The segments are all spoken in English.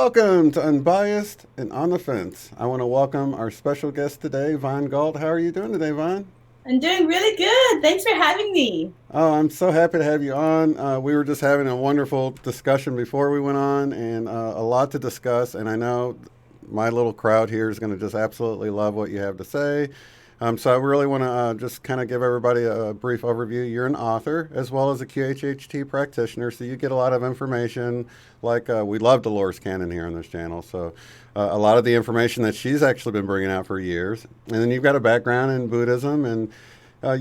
Welcome to Unbiased and On the Fence. I want to welcome our special guest today, Von Galt. How are you doing today, Von? I'm doing really good. Thanks for having me. Oh, I'm so happy to have you on. We were just having a wonderful discussion before we went on, and a lot to discuss. And I know my little crowd here is going to just absolutely love what you have to say. So I really want to just kind of give everybody a brief overview. You're an author as well as a QHHT practitioner, so you get a lot of information. Like we love Dolores Cannon here on this channel, so a lot of the information that she's actually been bringing out for years. And then you've got a background in Buddhism, and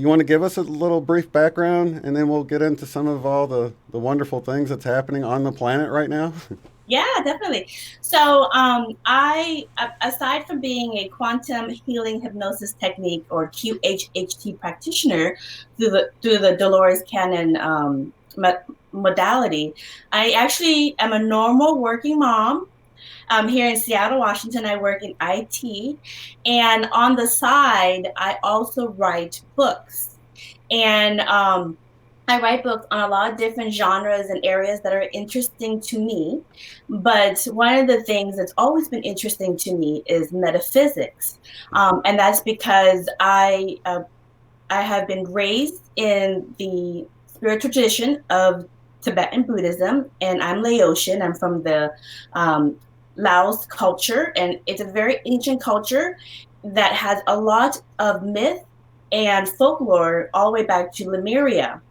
you want to give us a little brief background, and then we'll get into some of all the wonderful things that's happening on the planet right now. Yeah, definitely. So, aside from being a quantum healing hypnosis technique or QHHT practitioner through the Dolores Cannon modality, I actually am a normal working mom. Here in Seattle, Washington. I work in IT, and on the side, I also write books. And I write books on a lot of different genres and areas that are interesting to me. But one of the things that's always been interesting to me is metaphysics. And that's because I have been raised in the spiritual tradition of Tibetan Buddhism, and I'm Laotian. I'm from the Laos culture, and it's a very ancient culture that has a lot of myth and folklore all the way back to Lemuria.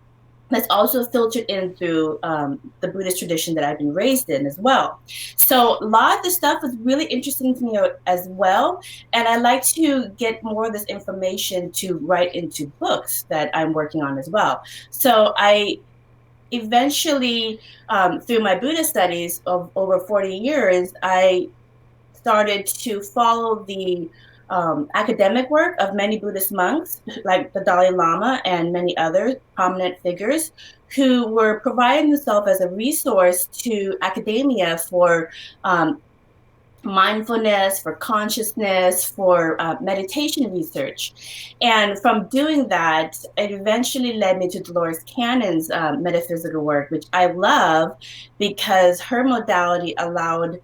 That's also filtered in through the Buddhist tradition that I've been raised in as well. So a lot of this stuff is really interesting to me as well. And I like to get more of this information to write into books that I'm working on as well. So I eventually, through my Buddhist studies of over 40 years, I started to follow the academic work of many Buddhist monks, like the Dalai Lama and many other prominent figures, who were providing themselves as a resource to academia for mindfulness, for consciousness, for meditation research. And from doing that, it eventually led me to Dolores Cannon's metaphysical work, which I love because her modality allowed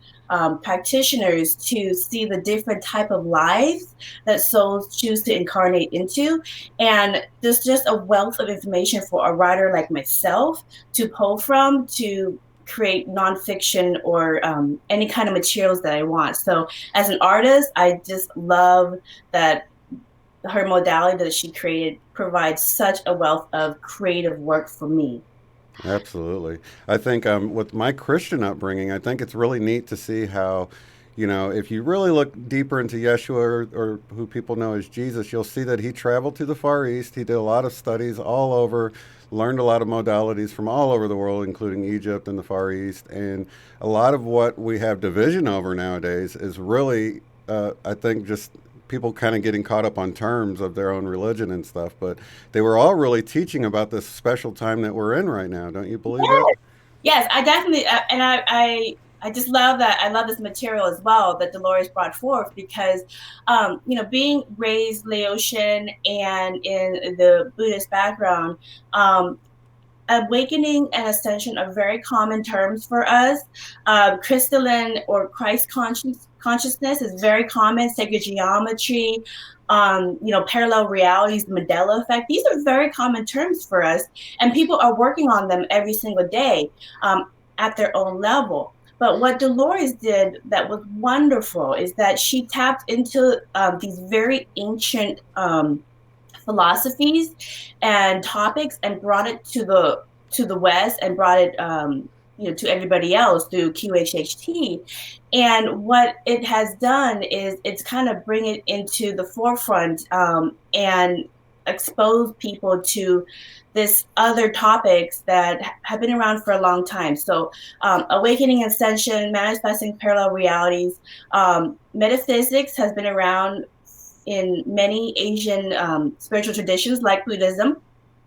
practitioners to see the different type of lives that souls choose to incarnate into. And there's just a wealth of information for a writer like myself to pull from to create nonfiction or any kind of materials that I want. So as an artist, I just love that her modality that she created provides such a wealth of creative work for me. Absolutely. I think with my Christian upbringing, I think it's really neat to see how, if you really look deeper into Yeshua or who people know as Jesus, you'll see that he traveled to the Far East. He did a lot of studies all over, learned a lot of modalities from all over the world, including Egypt and the Far East. And a lot of what we have division over nowadays is really, I think, just people kind of getting caught up on terms of their own religion and stuff, but they were all really teaching about this special time that we're in right now. Don't you believe it? Yes, yes, I definitely, and I just love that. I love this material as well that Dolores brought forth because, being raised Laotian and in the Buddhist background, awakening and ascension are very common terms for us. Crystalline or Christ consciousness is very common. Sacred geometry, parallel realities, the Mandela Effect. These are very common terms for us, and people are working on them every single day at their own level. But what Dolores did that was wonderful is that she tapped into these very ancient philosophies and topics and brought it to the West and brought it to everybody else through QHHT. And what it has done is it's kind of bring it into the forefront and expose people to this other topics that have been around for a long time. So awakening ascension, manifesting parallel realities, metaphysics has been around in many Asian spiritual traditions like Buddhism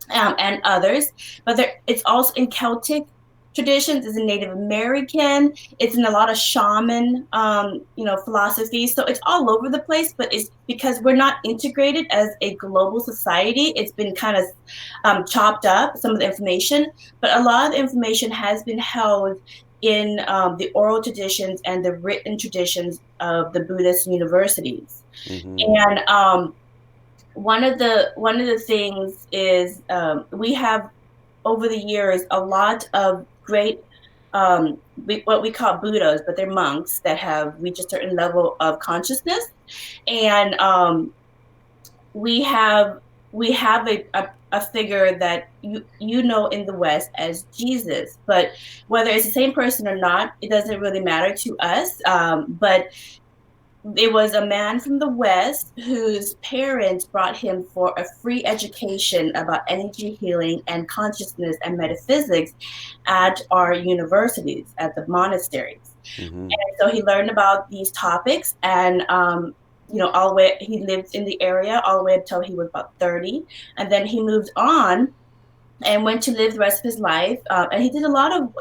and others, but it's also in Celtic traditions, it's in Native American, it's in a lot of shaman, philosophies. So it's all over the place, but it's because we're not integrated as a global society. It's been kind of chopped up, some of the information, but a lot of the information has been held in the oral traditions and the written traditions of the Buddhist universities. Mm-hmm. And one of the things is we have over the years a lot of great what we call Buddhas, but they're monks that have reached a certain level of consciousness, and we have a figure that you know in the West as Jesus, but whether it's the same person or not, it doesn't really matter to us. But it was a man from the West whose parents brought him for a free education about energy healing and consciousness and metaphysics at our universities, at the monasteries. Mm-hmm. And so he learned about these topics, and all the way he lived in the area all the way until he was about 30, and then he moved on and went to live the rest of his life. And he did a lot of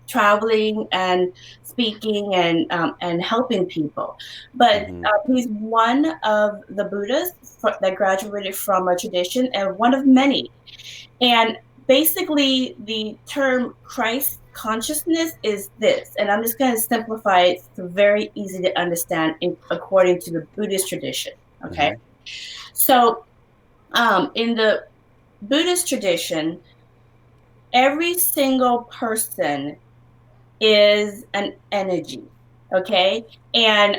traveling and speaking and helping people. But Mm-hmm. he's one of the Buddhists that graduated from a tradition, and one of many. And basically, the term Christ consciousness is this, and I'm just going to simplify it. It's very easy to understand according to the Buddhist tradition. Okay, Mm-hmm. so in the Buddhist tradition, every single person is an energy, okay? And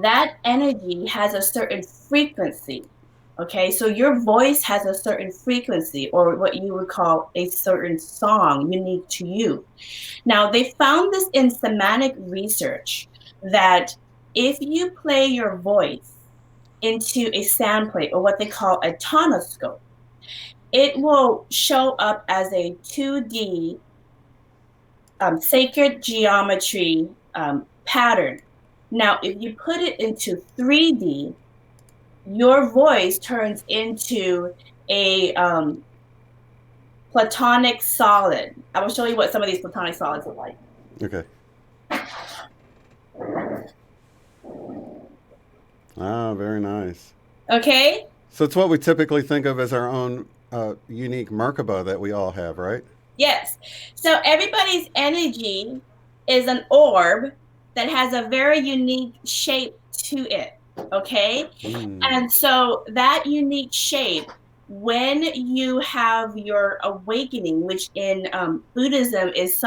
that energy has a certain frequency, okay? So your voice has a certain frequency, or what you would call a certain song unique to you. Now, they found this in semantic research that if you play your voice into a sound plate, or what they call a tonoscope, it will show up as a 2D sacred geometry pattern. Now, if you put it into 3D, your voice turns into a platonic solid. I will show you what some of these platonic solids look like. Okay. Ah, very nice. Okay? So it's what we typically think of as our own unique Merkaba that we all have, right? Yes. So everybody's energy is an orb that has a very unique shape to it. Okay? Mm. And so that unique shape, when you have your awakening, which in Buddhism is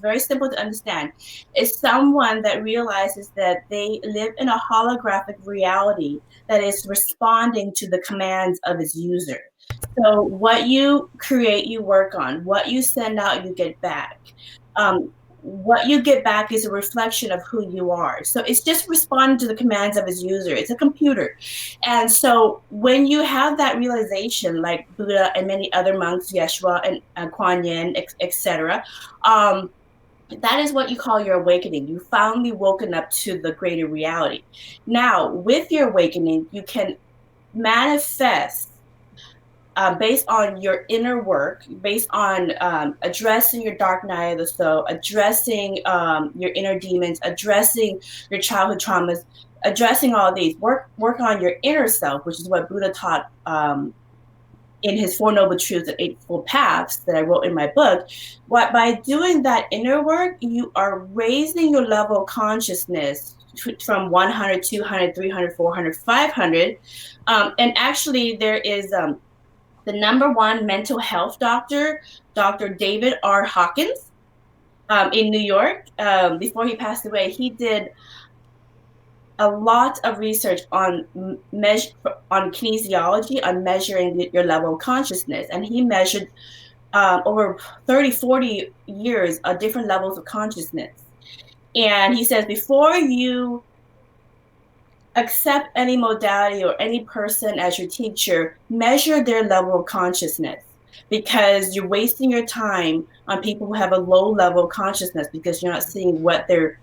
very simple to understand, is someone that realizes that they live in a holographic reality that is responding to the commands of its user. So what you create, you work on. What you send out, you get back. What you get back is a reflection of who you are. So it's just responding to the commands of its user. It's a computer. And so when you have that realization, like Buddha and many other monks, Yeshua and Kuan Yin, etc., that is what you call your awakening. You finally woken up to the greater reality. Now, with your awakening, you can manifest based on your inner work, based on addressing your dark night of the soul, addressing your inner demons, addressing your childhood traumas, addressing all these. Work on your inner self, which is what Buddha taught in his Four Noble Truths and Eightfold Paths that I wrote in my book. By doing that inner work, you are raising your level of consciousness from 100, 200, 300, 400, 500. And actually, there is the number one mental health doctor, Dr. David R. Hawkins, in New York. Before he passed away, he did a lot of research on kinesiology, on measuring your level of consciousness. And he measured over 30, 40 years of different levels of consciousness. And he says, before you accept any modality or any person as your teacher, measure their level of consciousness, because you're wasting your time on people who have a low level of consciousness because you're not seeing what their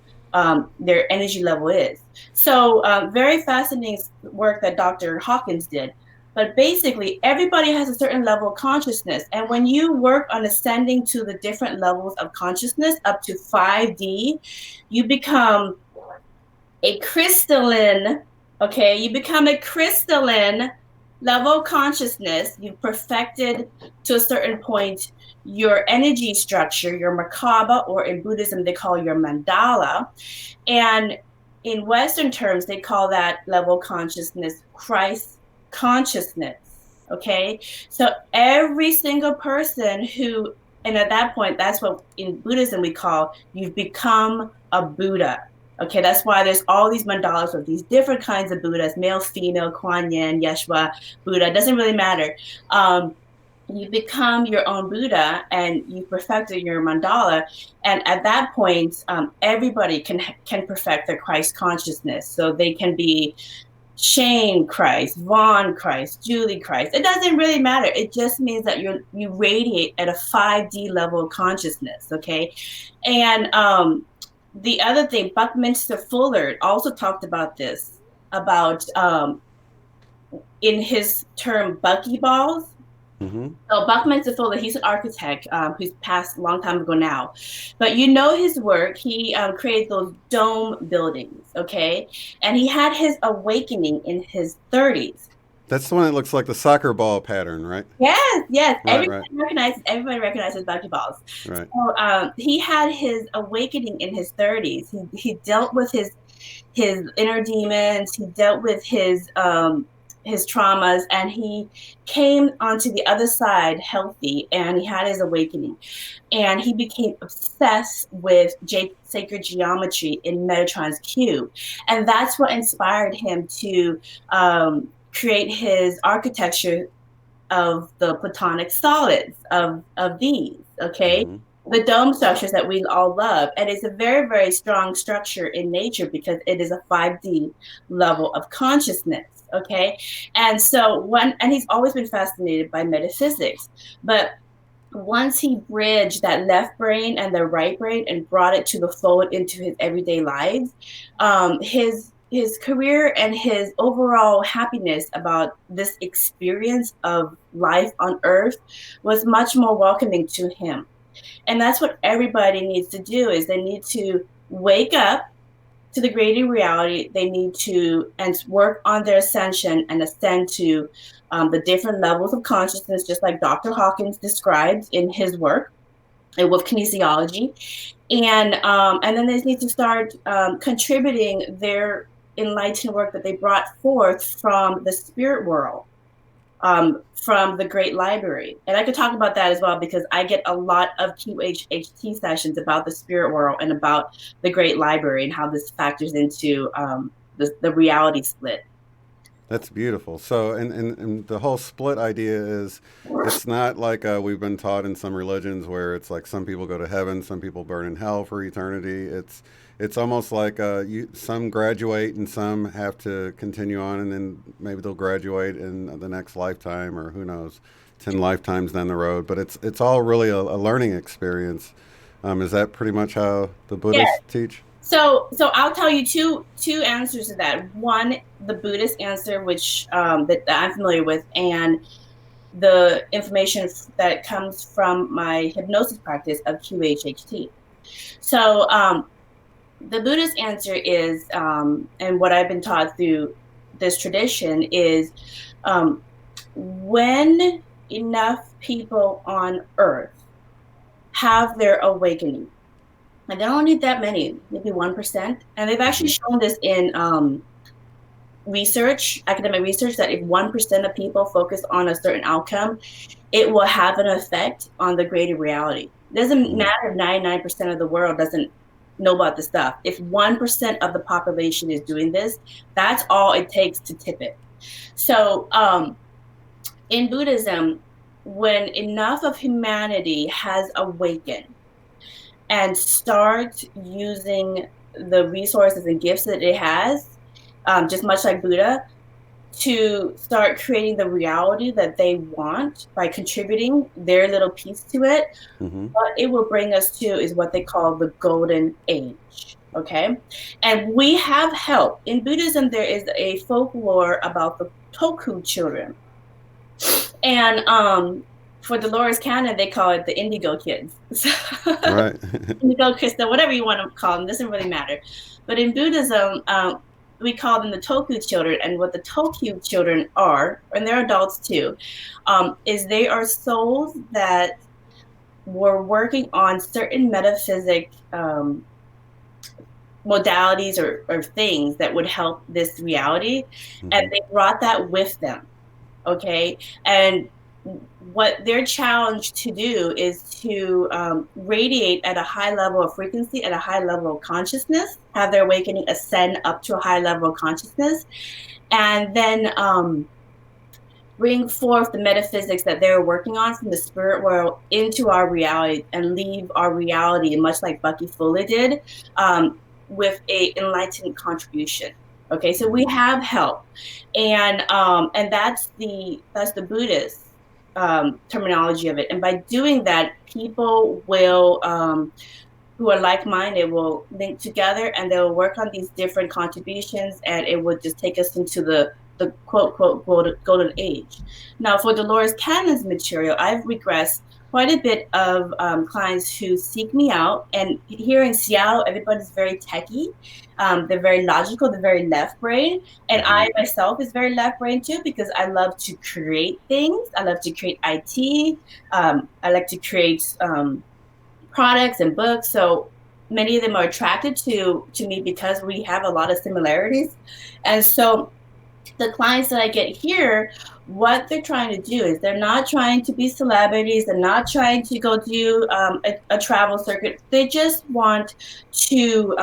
energy level is. So very fascinating work that Dr. Hawkins did. But basically, everybody has a certain level of consciousness. And when you work on ascending to the different levels of consciousness up to 5D, you become a crystalline, okay? You become a crystalline level of consciousness. You've perfected to a certain point your energy structure, your Merkaba, or in Buddhism, they call your mandala. And in Western terms, they call that level of consciousness Christ consciousness, okay? So every single person who, and at that point, that's what in Buddhism we call you've become a Buddha. Okay, that's why there's all these mandalas of these different kinds of Buddhas, male, female, Kuan Yin, Yeshua, Buddha, doesn't really matter. You become your own Buddha and you perfected your mandala. And at that point, everybody can perfect their Christ consciousness. So they can be Shane Christ, Vaughn Christ, Julie Christ. It doesn't really matter. It just means that you radiate at a 5D level of consciousness, okay? And the other thing, Buckminster Fuller also talked about this, about in his term buckyballs. Mm-hmm. So Buckminster Fuller, he's an architect who's passed a long time ago now, but you know his work. He created those dome buildings, okay, and he had his awakening in his 30s. That's the one that looks like the soccer ball pattern, right? Yes, yes. Right. Everybody recognizes buckyballs. Right. So he had his awakening in his 30s. He dealt with his inner demons. He dealt with his traumas, and he came onto the other side healthy, and he had his awakening, and he became obsessed with sacred geometry in Metatron's cube, and that's what inspired him to create his architecture of the platonic solids of these, okay? Mm-hmm. The dome structures that we all love. And it's a very, very strong structure in nature because it is a 5D level of consciousness, okay? And so and he's always been fascinated by metaphysics, but once he bridged that left brain and the right brain and brought it to the fold into his everyday lives, his career and his overall happiness about this experience of life on Earth was much more welcoming to him. And that's what everybody needs to do, is they need to wake up to the greater reality. They need to work on their ascension and ascend to the different levels of consciousness, just like Dr. Hawkins describes in his work with kinesiology. And then they need to start contributing their enlightened work that they brought forth from the spirit world, from the Great Library. And I could talk about that as well, because I get a lot of QHHT sessions about the spirit world and about the Great Library and how this factors into the reality split. That's beautiful. So, and the whole split idea is, it's not like we've been taught in some religions where it's like some people go to heaven, some people burn in hell for eternity. It's almost like some graduate and some have to continue on, and then maybe they'll graduate in the next lifetime, or who knows, 10 lifetimes down the road. But it's all really a learning experience. Is that pretty much how the Buddhists teach? So I'll tell you two answers to that. One, the Buddhist answer, which that I'm familiar with, and the information that comes from my hypnosis practice of QHHT. So the Buddhist answer is, and what I've been taught through this tradition is, when enough people on Earth have their awakening, and they don't need that many, maybe 1%. And they've actually shown this in research, academic research, that if 1% of people focus on a certain outcome, it will have an effect on the greater reality. It doesn't matter if 99% of the world doesn't know about this stuff. If 1% of the population is doing this, that's all it takes to tip it. So in Buddhism, when enough of humanity has awakened and start using the resources and gifts that it has, just much like Buddha, to start creating the reality that they want by contributing their little piece to it. Mm-hmm. What it will bring us to is what they call the golden age. Okay. And we have help. In Buddhism, there is a folklore about the Toku children. And for Dolores canon, they call it the Indigo kids. Right. Indigo crystal, whatever you want to call them, doesn't really matter. But in Buddhism, we call them the Toku children. And what the Toku children are, and they're adults too, is they are souls that were working on certain metaphysic modalities or things that would help this reality. Mm-hmm. And they brought that with them. Okay. And what they're challenged to do is to radiate at a high level of frequency, at a high level of consciousness, have their awakening ascend up to a high level of consciousness, and then bring forth the metaphysics that they're working on from the spirit world into our reality and leave our reality, much like Bucky Fuller did, with a enlightened contribution. Okay, so we have help, and that's the Buddhist terminology of it. And by doing that, people will who are like-minded will link together and they'll work on these different contributions, and it would just take us into the quote golden age. Now, for Dolores Cannon's material, I've regressed quite a bit of clients who seek me out. And here in Seattle, everybody's very techie. They're very logical. They're very left brain. And I myself is very left brain too, because I love to create things. I love to create IT. I like to create products and books. So many of them are attracted to me because we have a lot of similarities. And so the clients that I get here, what they're trying to do is they're not trying to be celebrities. They're not trying to go do a travel circuit. They just want to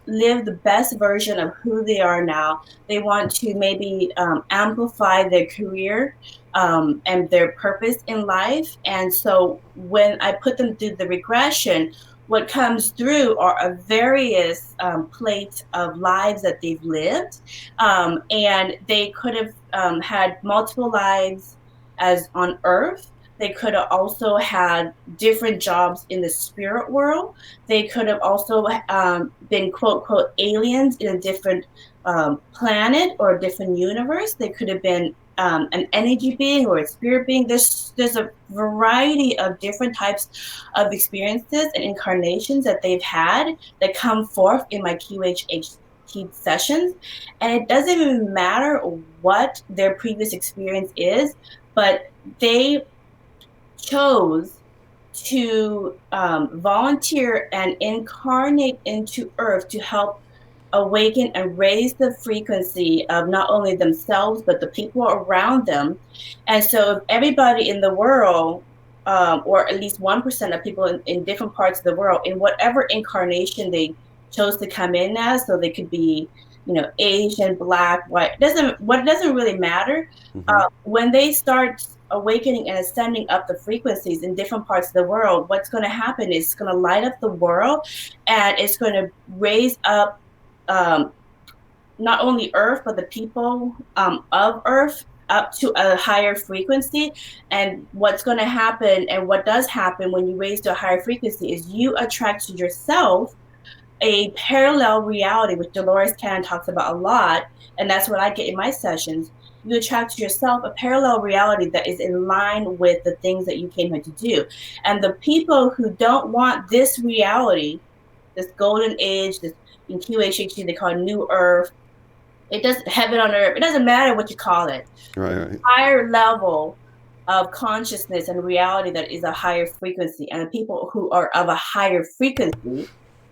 live the best version of who they are now. They want to maybe amplify their career and their purpose in life. And so when I put them through the regression, what comes through are a various plates of lives that they've lived. And they could have had multiple lives as on Earth. They could have also had different jobs in the spirit world. They could have also been, quote, quote, aliens in a different planet or a different universe. They could have been an energy being or a spirit being. There's a variety of different types of experiences and incarnations that they've had that come forth in my QHHT sessions. And it doesn't even matter what their previous experience is, but they chose to volunteer and incarnate into Earth to help awaken and raise the frequency of not only themselves, but the people around them. And so if everybody in the world, or at least 1% of people in different parts of the world, in whatever incarnation they chose to come in as, so they could be, Asian, Black, white, doesn't really matter. When they start awakening and ascending up the frequencies in different parts of the world, what's going to happen is it's going to light up the world, and it's going to raise up not only Earth, but the people of Earth up to a higher frequency. And what's going to happen, and what does happen when you raise to a higher frequency, is you attract to yourself a parallel reality, which Dolores Cannon talks about a lot. And that's what I get in my sessions. You attract to yourself a parallel reality that is in line with the things that you came here to do. And the people who don't want this reality, this golden age, this in QHHT, they call it New Earth. It doesn't heaven on earth. It doesn't matter what you call it. Right. Higher level of consciousness and reality that is a higher frequency, and the people who are of a higher frequency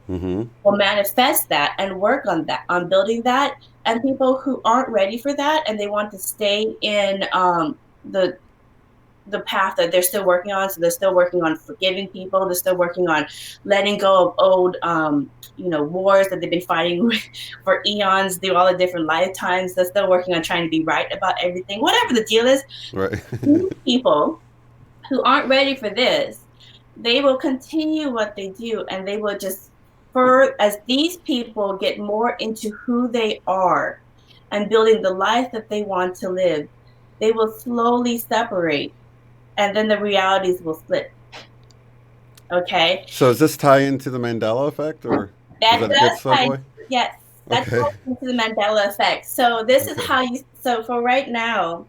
will manifest that and work on that, on building that. And people who aren't ready for that and they want to stay in the path that they're still working on. So they're still working on forgiving people. They're still working on letting go of old, wars that they've been fighting for eons through all the different lifetimes. They're still working on trying to be right about everything, whatever the deal is. Right. People who aren't ready for this, they will continue what they do, and they will just, as these people get more into who they are and building the life that they want to live, they will slowly separate, and then the realities will split. Okay. So does this tie into the Mandela effect, or is That that a good does tie, segue? yes, that Okay. ties into the Mandela effect. So this is Okay. how you, so for right now,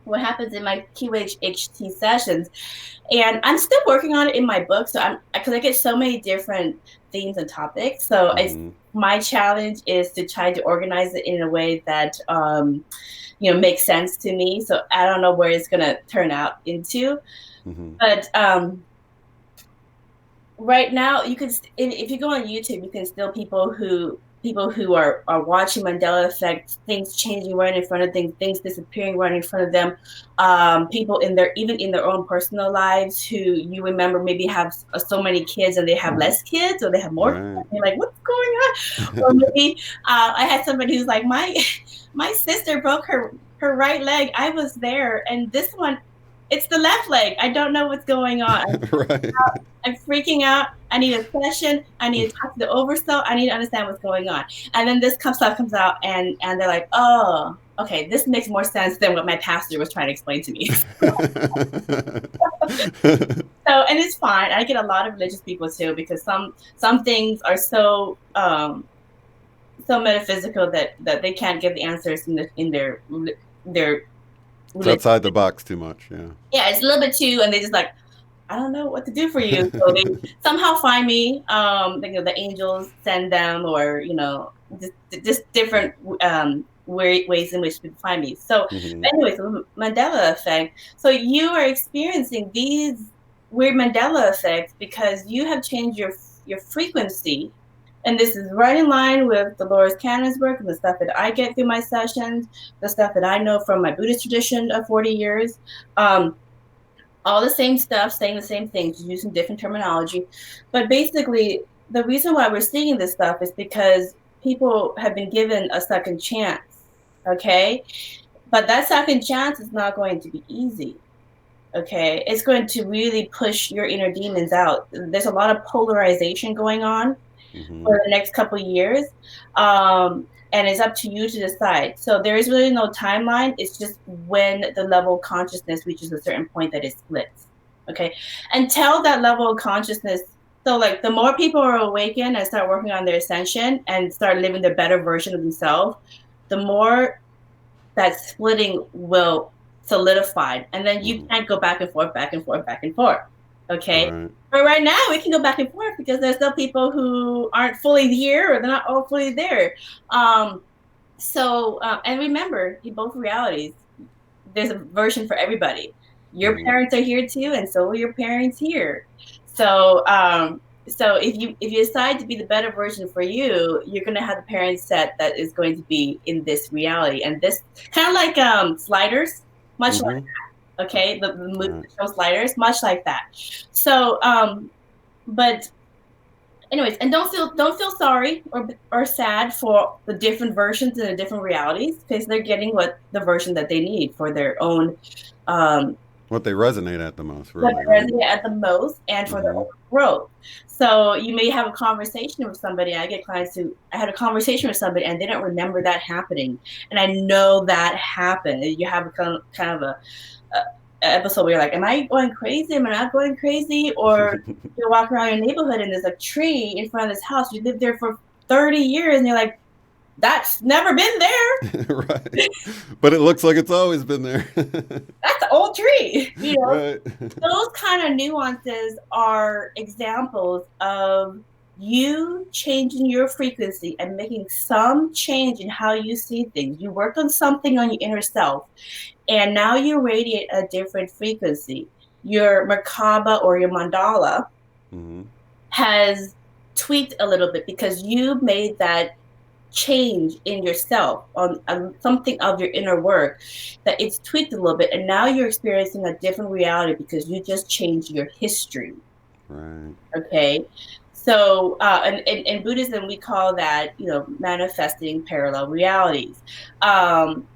what happens in my QHHT sessions, and I'm still working on it in my book. So because I get so many different themes and topics. So it's, Mm-hmm. my challenge is to try to organize it in a way that, makes sense to me. So I don't know where it's going to turn out into, Mm-hmm. but, right now you can, if you go on YouTube, you can still people who are watching Mandela Effect, things changing right in front of them, things disappearing right in front of them, people in their, even in their own personal lives, who you remember maybe have so many kids and they have less kids, or they have more kids, Right. and you're like, what's going on? Or maybe I had somebody who's like, my sister broke her right leg, I was there, and this one, it's the left leg, I don't know what's going on. Right. I'm freaking out. I need a session. I need to talk to the oversoul. I need to understand what's going on. And then this stuff comes out, and they're like, oh, okay, this makes more sense than what my pastor was trying to explain to me. So, and it's fine. I get a lot of religious people too, because some things are so metaphysical that they can't give the answers in their It's religion. outside the box too much. Yeah. Yeah, it's a little bit too, and they just like, I don't know what to do for you. So they somehow find me. The angels send them, or just different ways in which people find me. So, Mm-hmm. anyway, so Mandela effect. So you are experiencing these weird Mandela effects because you have changed your frequency. And this is right in line with Dolores Cannon's work and the stuff that I get through my sessions, the stuff that I know from my Buddhist tradition of 40 years. All the same stuff, saying the same things, using different terminology. But basically, the reason why we're seeing this stuff is because people have been given a second chance. Okay. But that second chance is not going to be easy. Okay. It's going to really push your inner demons out. There's a lot of polarization going on Mm-hmm. for the next couple of years. And it's up to you to decide. So there is really no timeline. It's just when the level of consciousness reaches a certain point that it splits. Okay. Until that level of consciousness. So like the more people are awakened and start working on their ascension and start living the better version of themselves, the more that splitting will solidify. And then you Mm-hmm. can't go back and forth, back and forth, back and forth. Okay. Right. But right now we can go back and forth because there's still people who aren't fully here, or they're not all fully there. And remember, in both realities, there's a version for everybody. Your Mm-hmm. parents are here too, and so are your parents here. So if you decide to be the better version for you, you're gonna have the parent set that is going to be in this reality, and this kind of like sliders, much like Mm-hmm. that. Okay, the movie Right. show Sliders, much like that. So, but anyways, and don't feel sorry or sad for the different versions and the different realities, because they're getting what the version that they need for their own What they resonate at the most, what really, they right? resonate at the most, and for their Mm-hmm. own growth. So you may have a conversation with somebody. I get clients who, I had a conversation with somebody and they don't remember that happening, and I know that happened. And you have a kind of a episode where you're like, am I going crazy? Am I not going crazy? Or you walk around your neighborhood and there's a tree in front of this house. You lived there for 30 years and you're like, that's never been there. Right. But it looks like it's always been there. That's an old tree. Right. Those kind of nuances are examples of you changing your frequency and making some change in how you see things. You worked on something on your inner self, and now you radiate a different frequency. Your Merkaba or your mandala Mm-hmm. has tweaked a little bit because you made that change in yourself on something of your inner work, that it's tweaked a little bit, and now you're experiencing a different reality because you just changed your history. Right. Okay. So in Buddhism we call that manifesting parallel realities. um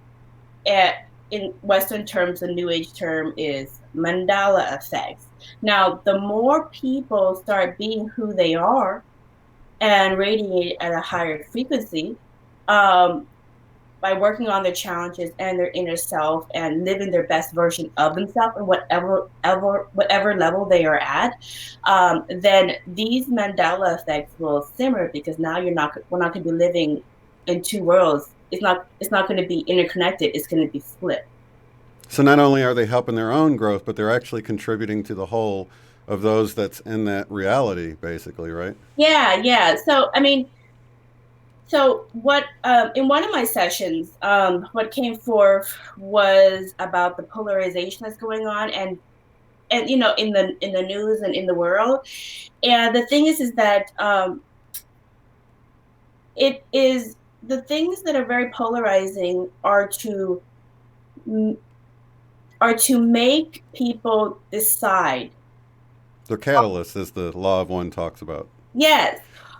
at, in Western terms, the New Age term is Mandela effects. Now, the more people start being who they are and radiate at a higher frequency, um, by working on their challenges and their inner self and living their best version of themselves and whatever level they are at, then these Mandela effects will simmer because now we're not going to be living in two worlds. It's not going to be interconnected. It's going to be split. So not only are they helping their own growth, but they're actually contributing to the whole of those that's in that reality, basically, right? Yeah, yeah. So I mean, so what in one of my sessions, what came forth was about the polarization that's going on, and in the news and in the world. And the thing is that it is the things that are very polarizing are to make people decide. They're catalysts, as the law of one talks about. Yes,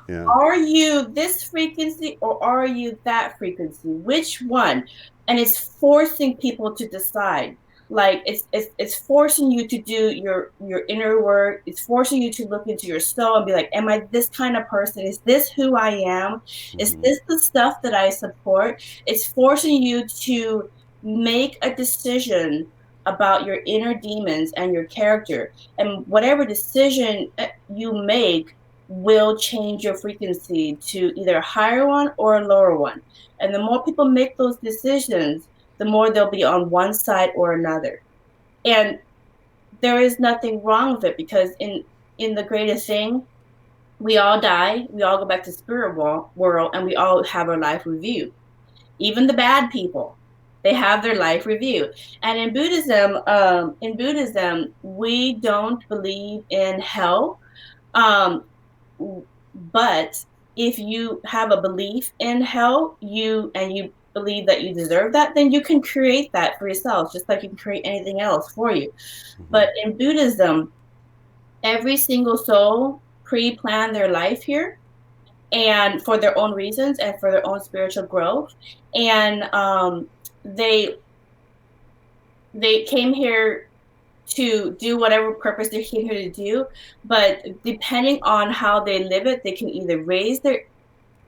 Yeah. are you this frequency or are you that frequency? Which one? And it's forcing people to decide. Like it's forcing you to do your inner work. It's forcing you to look into your soul and be like, am I this kind of person? Is this who I am? Is Mm-hmm. this the stuff that I support? It's forcing you to make a decision about your inner demons and your character. And whatever decision you make will change your frequency to either a higher one or a lower one. And the more people make those decisions, the more they'll be on one side or another. And there is nothing wrong with it because in the greatest thing, we all die, we all go back to spirit world, and we all have our life review. Even the bad people, they have their life review. And in Buddhism, we don't believe in hell. Um, but if you have a belief in hell, you believe that you deserve that, then you can create that for yourself, just like you can create anything else for you. Mm-hmm. But in Buddhism, every single soul pre-plan their life here and for their own reasons and for their own spiritual growth. And they came here to do whatever purpose they came here to do, but depending on how they live it, they can either raise their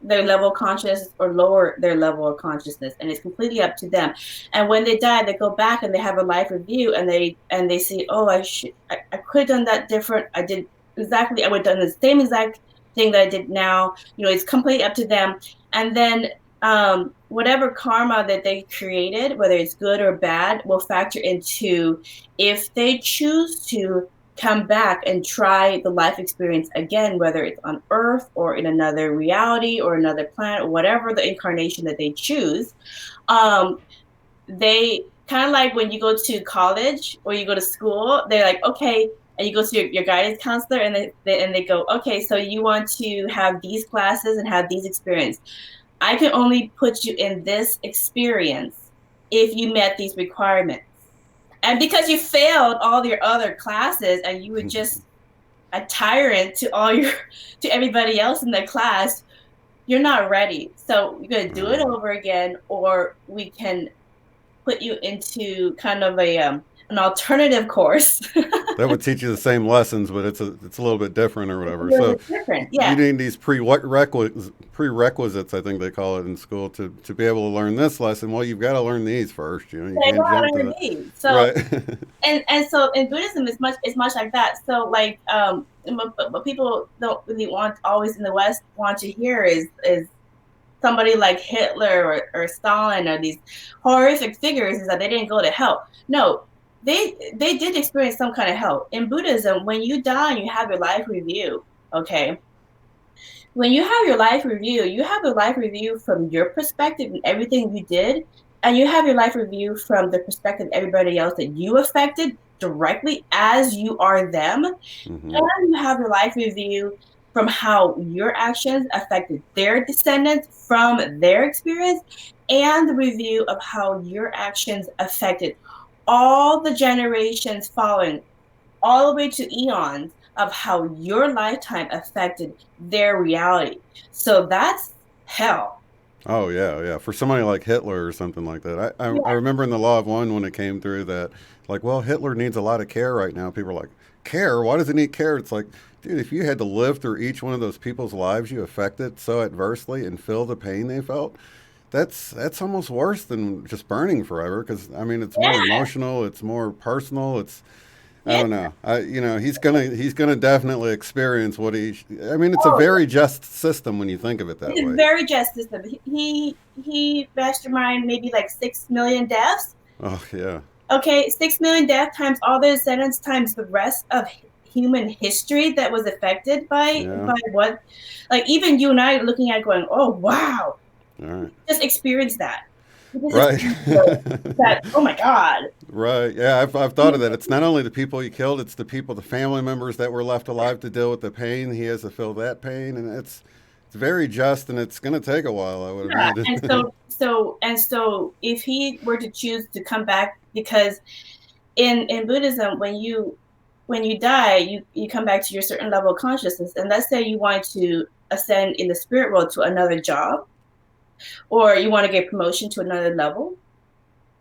level of consciousness or lower their level of consciousness, and it's completely up to them. And when they die, they go back and they have a life review, and they see, oh, I could have done that different. I would have done the same exact thing that I did now. It's completely up to them. And then whatever karma that they created, whether it's good or bad, will factor into if they choose to come back and try the life experience again, whether it's on Earth or in another reality or another planet or whatever the incarnation that they choose. They kind of like when you go to college or you go to school, they're like, okay, and you go to your guidance counselor and they go, okay, so you want to have these classes and have these experiences. I can only put you in this experience if you met these requirements. And because you failed all your other classes and you were just a tyrant to everybody else in the class, you're not ready. So you're gonna do it over again, or we can put you into kind of an alternative course. That would teach you the same lessons, but it's a little bit different or It's a whatever. little So bit different, you yeah. need these prerequisites, I think they call it in school, to be able to learn this lesson. Well, you've got to learn these first. You They can't don't jump to learn the these. So right. and so in Buddhism it's much like that. So like what people don't really want always in the West want to hear is somebody like Hitler or Stalin or these horrific figures is that they didn't go to hell. No, they did experience some kind of hell. In Buddhism, when you die and you have your life review, okay, when you have your life review, you have a life review from your perspective and everything you did, and you have your life review from the perspective of everybody else that you affected directly as you are them, Mm-hmm. and you have your life review from how your actions affected their descendants from their experience, and the review of how your actions affected all the generations following, all the way to eons of how your lifetime affected their reality. So that's hell. Oh yeah, yeah. For somebody like Hitler or something like that, I Yeah. remember in the Law of One when it came through that, like, well, Hitler needs a lot of care right now. People are like, care? Why does he need care? It's like, dude, if you had to live through each one of those people's lives you affected so adversely and feel the pain they felt, that's almost worse than just burning forever, because I mean it's more Yeah, emotional, it's more personal, it's I yeah. don't know. He's gonna definitely experience what he. I mean, it's a Oh, very just system when you think of it that it's way. very just system. He mastermind maybe like 6 million deaths. Oh yeah, Okay, 6 million death times all the descendants times the rest of human history that was affected yeah. by what, like even you and I looking at it going, oh wow, All right. just experience that. You just Right. experience that. Oh my god. Right. Yeah, I've thought of that. It's not only the people he killed; it's the people, the family members that were left alive to deal with the pain. He has to feel that pain, and it's very just, and it's going to take a while, I would Yeah, and imagine. so if he were to choose to come back, because in Buddhism, when you die, you come back to your certain level of consciousness, and let's say you want to ascend in the spirit world to another job, or you want to get promotion to another level,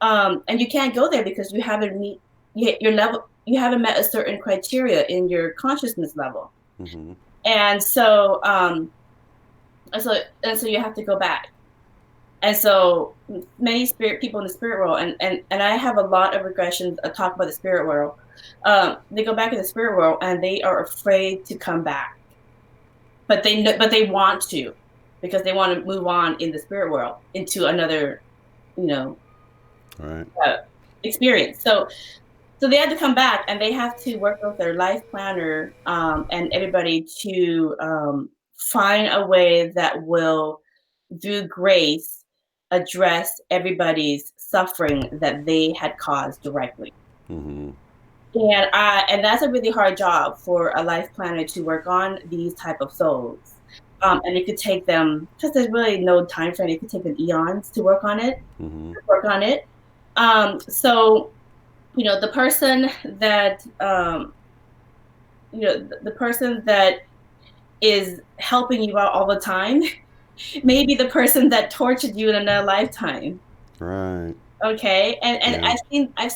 and you can't go there because you haven't meet your level, you haven't met a certain criteria in your consciousness level, Hmm. and so you have to go back. And so many spirit people in the spirit world, and I have a lot of regressions talk about the spirit world. They go back in the spirit world and they are afraid to come back, but they want to, because they want to move on in the spirit world into another, you know, All right. uh, experience. So they have to come back and they have to work with their life planner, and everybody to find a way that will, through grace, address everybody's suffering that they had caused directly. Hmm. And that's a really hard job for a life planner to work on these type of souls. And it could take them, because there's really no time frame. It could take them eons to work on it. Hmm. Work on it. So the person that the person that is helping you out all the time may be the person that tortured you in another lifetime. Right. Okay, and Yeah. I've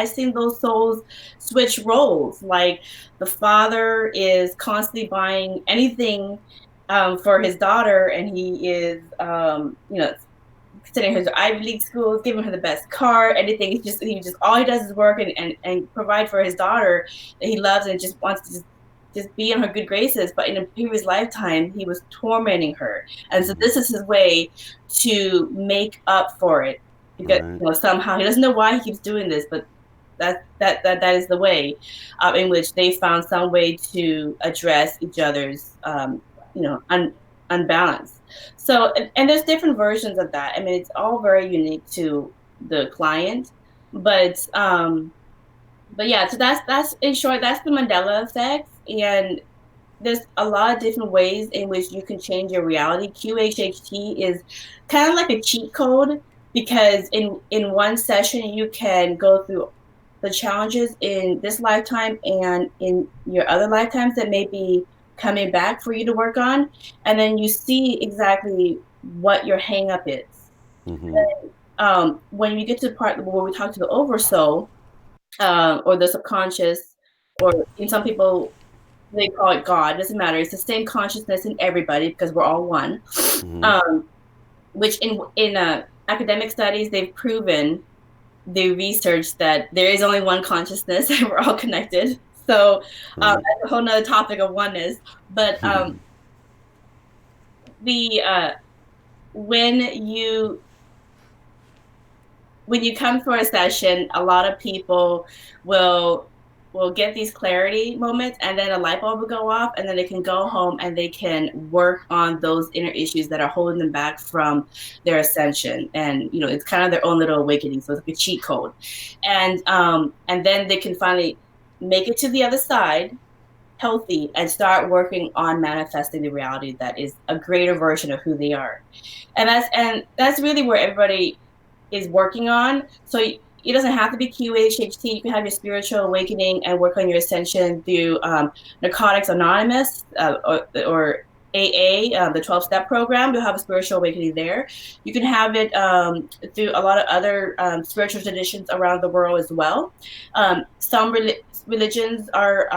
seen those souls switch roles. Like the father is constantly buying anything for his daughter, and he is sending her to Ivy League schools, giving her the best car, anything. He just all he does is work and provide for his daughter that he loves, and just wants to just be in her good graces. But in a previous lifetime, he was tormenting her, and so Hmm. this is his way to make up for it. Because Right. somehow he doesn't know why he keeps doing this, but that is the way in which they found some way to address each other's you know un, unbalance. So and there's different versions of that. I mean, it's all very unique to the client, but yeah. So that's in short, that's the Mandela effect. And there's a lot of different ways in which you can change your reality. QHHT is kind of like a cheat code, because in one session you can go through the challenges in this lifetime and in your other lifetimes that may be coming back for you to work on, and then you see exactly what your hang up is. Hmm. When you get to the part where we talk to the oversoul, or the subconscious, or in some people they call it God. It doesn't matter. It's the same consciousness in everybody because we're all one. Hmm. Um, which in academic studies they've proven, they researched that there is only one consciousness and we're all connected. So Right. that's a whole nother topic of oneness. But the when you when you come for a session, a lot of people will get these clarity moments, and then a light bulb will go off, and then they can go home and they can work on those inner issues that are holding them back from their ascension. And it's kind of their own little awakening, so it's like a cheat code. And then they can finally make it to the other side healthy and start working on manifesting the reality that is a greater version of who they are. And that's really where everybody is working on. So it doesn't have to be QHHT. You can have your spiritual awakening and work on your ascension through Narcotics Anonymous, or AA, the 12-step program. You'll have a spiritual awakening there. You can have it through a lot of other spiritual traditions around the world as well. Some religions are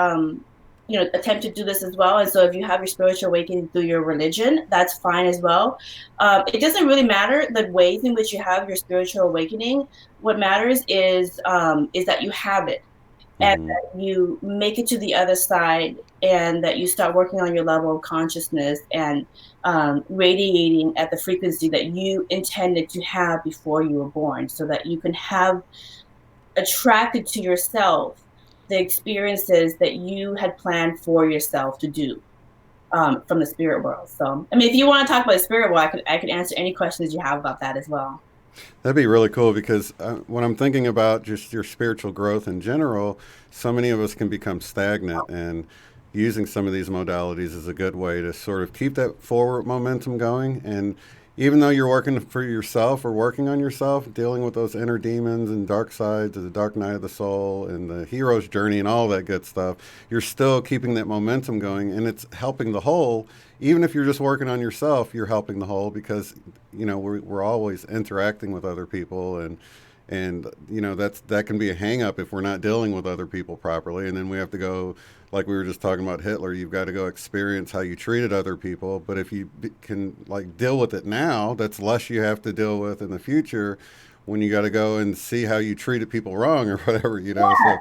attempt to do this as well. And so if you have your spiritual awakening through your religion, that's fine as well. It doesn't really matter the ways in which you have your spiritual awakening. What matters is that you have it, and Mm-hmm. that you make it to the other side, and that you start working on your level of consciousness and radiating at the frequency that you intended to have before you were born, so that you can have attracted to yourself the experiences that you had planned for yourself to do, from the spirit world. So, I mean, if you want to talk about the spirit world, I could answer any questions you have about that as well. That'd be really cool because when I'm thinking about just your spiritual growth in general, so many of us can become stagnant, and using some of these modalities is a good way to sort of keep that forward momentum going. And even though you're working for yourself or working on yourself, dealing with those inner demons and dark sides of the dark night of the soul and the hero's journey and all that good stuff, you're still keeping that momentum going, and it's helping the whole. Even if you're just working on yourself, you're helping the whole because we're always interacting with other people, and that can be a hang up if we're not dealing with other people properly, and then we have to go, like we were just talking about Hitler, you've got to go experience how you treated other people. But if you can like deal with it now, that's less you have to deal with in the future when you got to go and see how you treated people wrong or whatever. So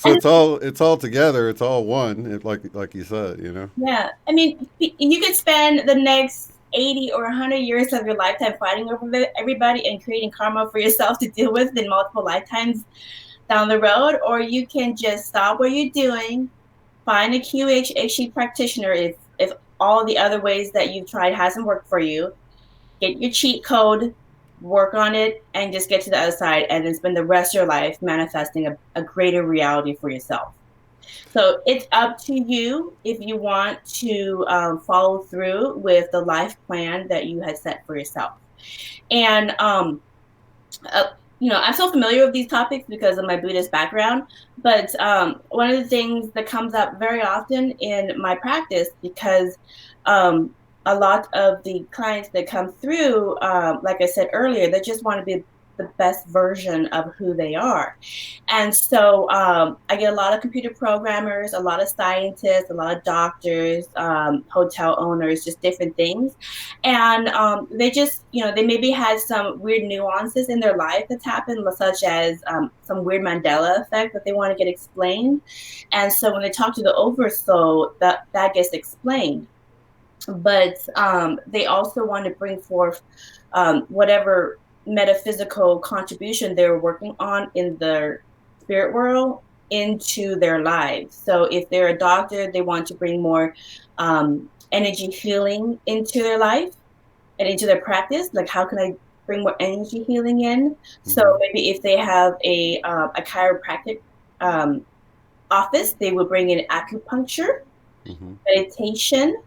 And it's all together, it's all one, like you said. yeah, I mean, you could spend the next 80 or 100 years of your lifetime fighting over everybody and creating karma for yourself to deal with in multiple lifetimes down the road, or you can just stop what you're doing, find a QHHT practitioner if all the other ways that you've tried hasn't worked for you, get your cheat code, work on it, and just get to the other side, and then spend the rest of your life manifesting a greater reality for yourself. So it's up to you if you want to follow through with the life plan that you had set for yourself. And uh, I'm so familiar with these topics because of my Buddhist background. But one of the things that comes up very often in my practice, because a lot of the clients that come through, like I said earlier, they just want to be the best version of who they are. And so I get a lot of computer programmers, a lot of scientists, a lot of doctors, hotel owners, just different things. And they just, they maybe had some weird nuances in their life that's happened, such as some weird Mandela effect that they want to get explained. And so when they talk to the oversoul, that gets explained. But they also want to bring forth whatever metaphysical contribution they're working on in their spirit world into their lives. So if they're a doctor, they want to bring more energy healing into their life and into their practice. Like, how can I bring more energy healing in? So Mm-hmm. maybe if they have a chiropractic office, they will bring in acupuncture, Mm-hmm. meditation,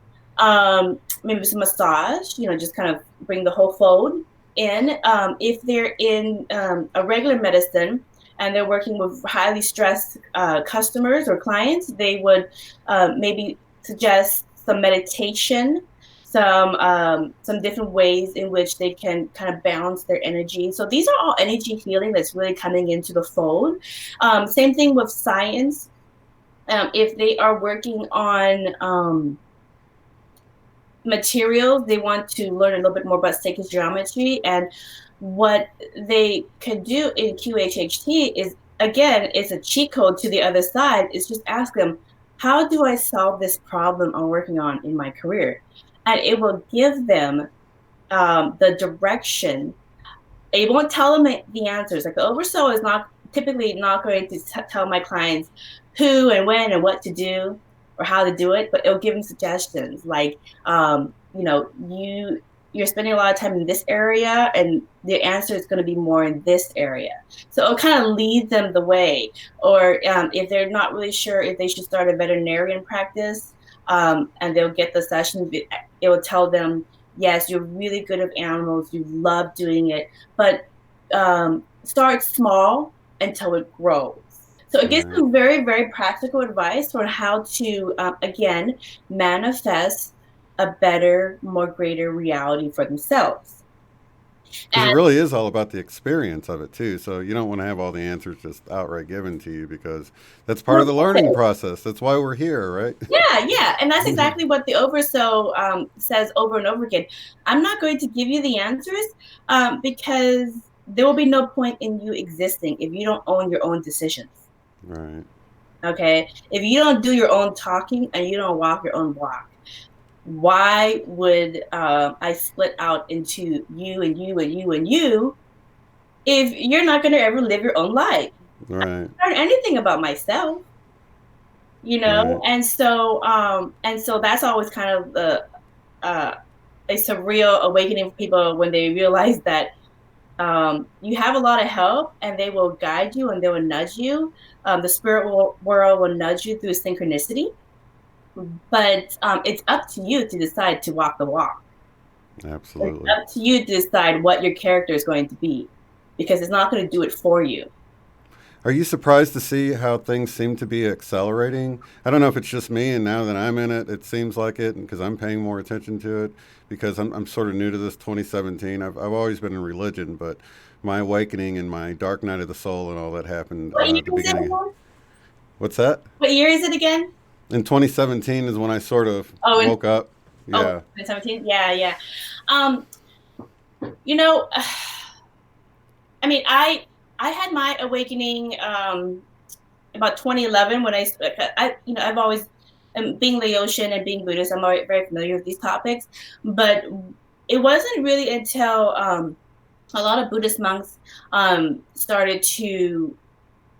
maybe some massage, just kind of bring the whole fold in. If they're in a regular medicine and they're working with highly stressed customers or clients, they would maybe suggest some meditation, some different ways in which they can kind of balance their energy. So these are all energy healing that's really coming into the fold. Same thing with science. If they are working on materials, they want to learn a little bit more about sacred geometry. And what they could do in QHHT is, again, it's a cheat code to the other side. Is just ask them, how do I solve this problem I'm working on in my career? And it will give them the direction. It won't tell them the answers. Like, the oversoul is not typically not going to tell my clients who and when and what to do or how to do it, but it'll give them suggestions like, you're spending a lot of time in this area, and the answer is going to be more in this area. So it'll kind of lead them the way. Or if they're not really sure if they should start a veterinarian practice, and they'll get the session, it will tell them, yes, you're really good with animals, you love doing it, but start small until it grows. So it gives Right. them very, very practical advice on how to, again, manifest a better, more greater reality for themselves. Because it really is all about the experience of it too. So you don't want to have all the answers just outright given to you because that's part of the learning process. That's why we're here, right? Yeah, yeah. And that's exactly what the overso says over and over again. I'm not going to give you the answers because there will be no point in you existing if you don't own your own decisions. Right. Okay. If you don't do your own talking and you don't walk your own walk, why would I split out into you and you and you and you if you're not going to ever live your own life? Right. I don't learn anything about myself, you know? Right. And so that's always kind of uh, a surreal awakening for people when they realize that you have a lot of help and they will guide you and they will nudge you. The world will nudge you through synchronicity, but it's up to you to decide to walk the walk. It's Absolutely. up to you to decide what your character is going to be because it's not going to do it for you. Are you surprised to see how things seem to be accelerating? I don't know if it's just me, and now that I'm in it, it seems like it, because I'm paying more attention to it, because I'm sort of new to this 2017. I've always been in religion, but my awakening and my dark night of the soul and all that happened What year the is it beginning. again? What's that? What year is it again? In 2017 is when I sort of Oh, in woke up. oh, Yeah. 2017. Yeah, yeah. Um, you know, I mean, I had my awakening about 2011 when I've always being Laotian and being Buddhist, I'm already very familiar with these topics, but it wasn't really until a lot of Buddhist monks started to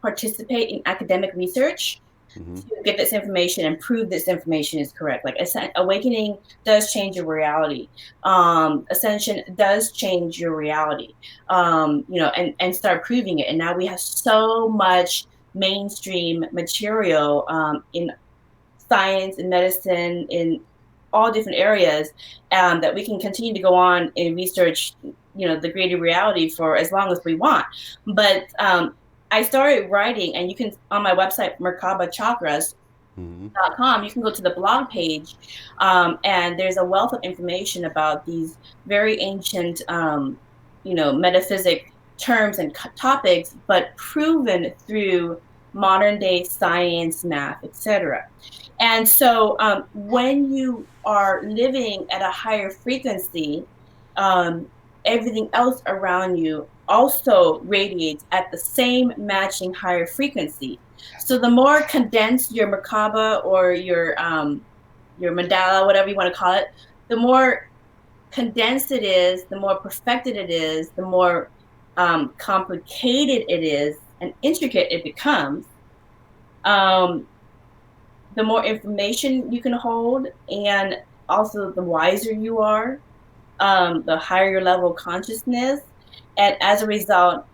participate in academic research Hmm. to get this information and prove this information is correct. Like awakening does change your reality. Ascension does change your reality. And start proving it. And now we have so much mainstream material in science and medicine in all different areas that we can continue to go on and research the greater reality for as long as we want. But I started writing, and you can on my website Merkaba Chakras Hmm. you can go to the blog page, and there's a wealth of information about these very ancient metaphysic terms and topics, but proven through modern day science, math, etc. And so when you are living at a higher frequency, um, everything else around you also radiates at the same matching higher frequency. So the more condensed your Merkaba or your mandala, whatever you want to call it, the more condensed it is, the more perfected it is, the more complicated it is and intricate it becomes. Um, the more information you can hold, and also the wiser you are, the higher your level of consciousness. And as a result,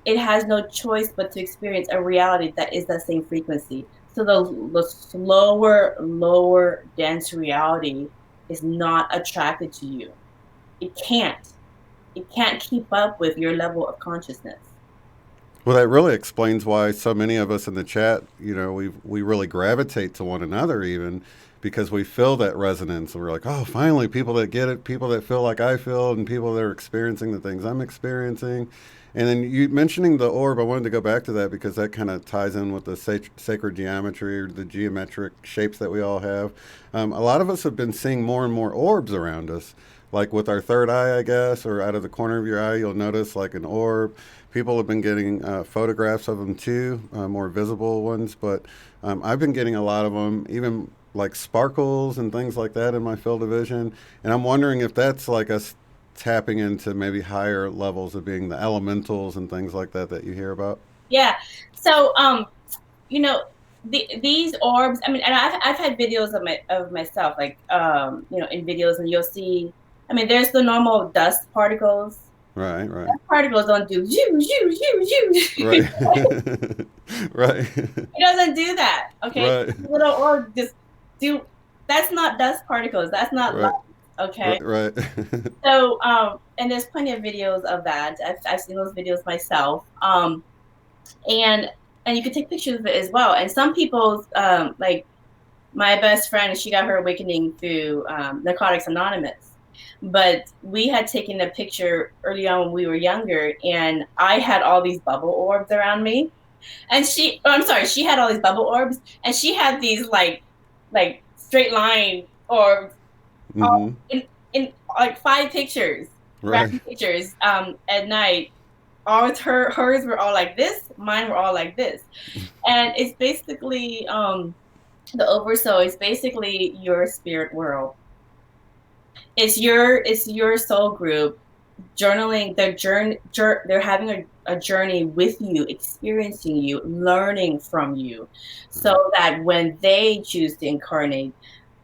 it has no choice but to experience a reality that is that same frequency. So the slower, lower, dense reality is not attracted to you. It can't. It can't keep up with your level of consciousness. Well, that really explains why so many of us in the chat, we really gravitate to one another, even because we feel that resonance, and we're like, oh, finally, people that get it, people that feel like I feel, and people that are experiencing the things I'm experiencing. And then you mentioning the orb, I wanted to go back to that because that kind of ties in with the sacred geometry or the geometric shapes that we all have. A lot of us have been seeing more and more orbs around us, like with our third eye, I guess, or out of the corner of your eye, you'll notice like an orb. People have been getting photographs of them too, more visible ones, but I've been getting a lot of them, even like sparkles and things like that in my field of vision. And I'm wondering if that's like us tapping into maybe higher levels of being the elementals and things like that you hear about. Yeah. So you know, these orbs. I mean, and I've had videos of myself, like in videos, and you'll see. I mean, there's the normal dust particles. Right, right, Dust particles don't do you you you you. right, right, It doesn't do that. Okay, right, little orb just do. That's not dust particles. That's not light. right, Okay. right, right. So and there's plenty of videos of that. I've seen those videos myself. And you can take pictures of it as well. And some people's like my best friend, she got her awakening through Narcotics Anonymous. But we had taken a picture early on when we were younger, and I had all these bubble orbs around me. And I'm sorry, she had all these bubble orbs, and she had these like straight line orbs Mm-hmm. all in like 5 pictures, Right. random pictures, at night. All hers were all like this, mine were all like this. And it's basically the oversoul is basically your spirit world. It's your soul group journaling their journey. They're having a journey with you, experiencing you, learning from you, Right. so that when they choose to incarnate,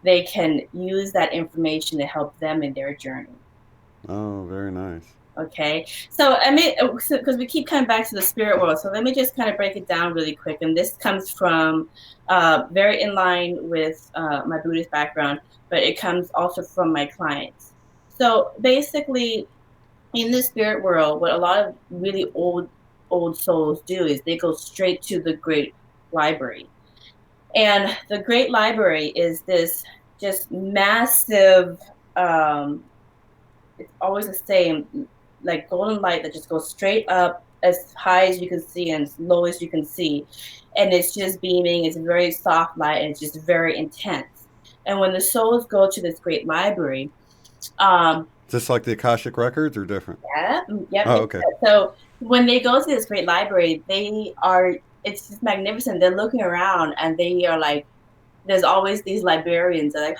they can use that information to help them in their journey. Oh, very nice. Okay, so I mean, because we keep coming back to the spirit world, so let me just kind of break it down really quick. And this comes from very in line with my Buddhist background, but it comes also from my clients. So basically, in the spirit world, what a lot of really old souls do is they go straight to the great library. And the great library is this just massive, it's always the same, like golden light that just goes straight up as high as you can see and as low as you can see. And it's just beaming, it's a very soft light, and it's just very intense. And when the souls go to this great library, um, Just like the Akashic Records or different? yeah, yep, Oh, yep. okay. So when they go to this great library, it's just magnificent. They're looking around and they are like, there's always these librarians that are like,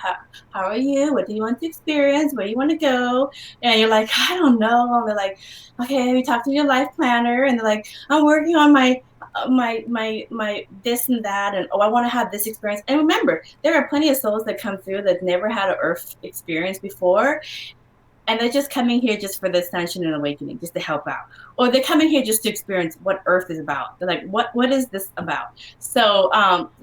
how are you? What do you want to experience? Where do you want to go? And you're like, I don't know. And they're like, okay, we talk to your life planner. And they're like, I'm working on my this and that. And oh, I want to have this experience. And remember, there are plenty of souls that come through that never had an earth experience before, and they're just coming here just for the ascension and awakening, just to help out, or they're coming here just to experience what Earth is about. They're like, what is this about? So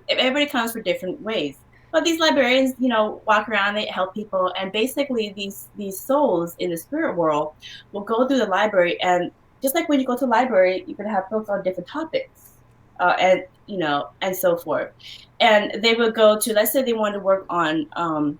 everybody comes for different ways. But these librarians, walk around, they help people, and basically these souls in the spirit world will go through the library, and just like when you go to the library, you can have books on different topics, and so forth. And they would go to, let's say they want to work on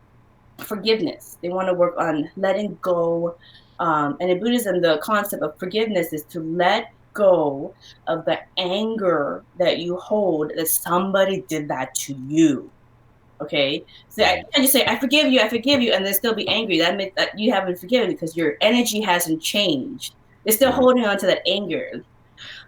forgiveness. They want to work on letting go. And in Buddhism, the concept of forgiveness is to let go of the anger that you hold that somebody did that to you. Okay, so I Right. can't just say I forgive you, and then still be angry. That means that you haven't forgiven because your energy hasn't changed. You're still Right. holding on to that anger.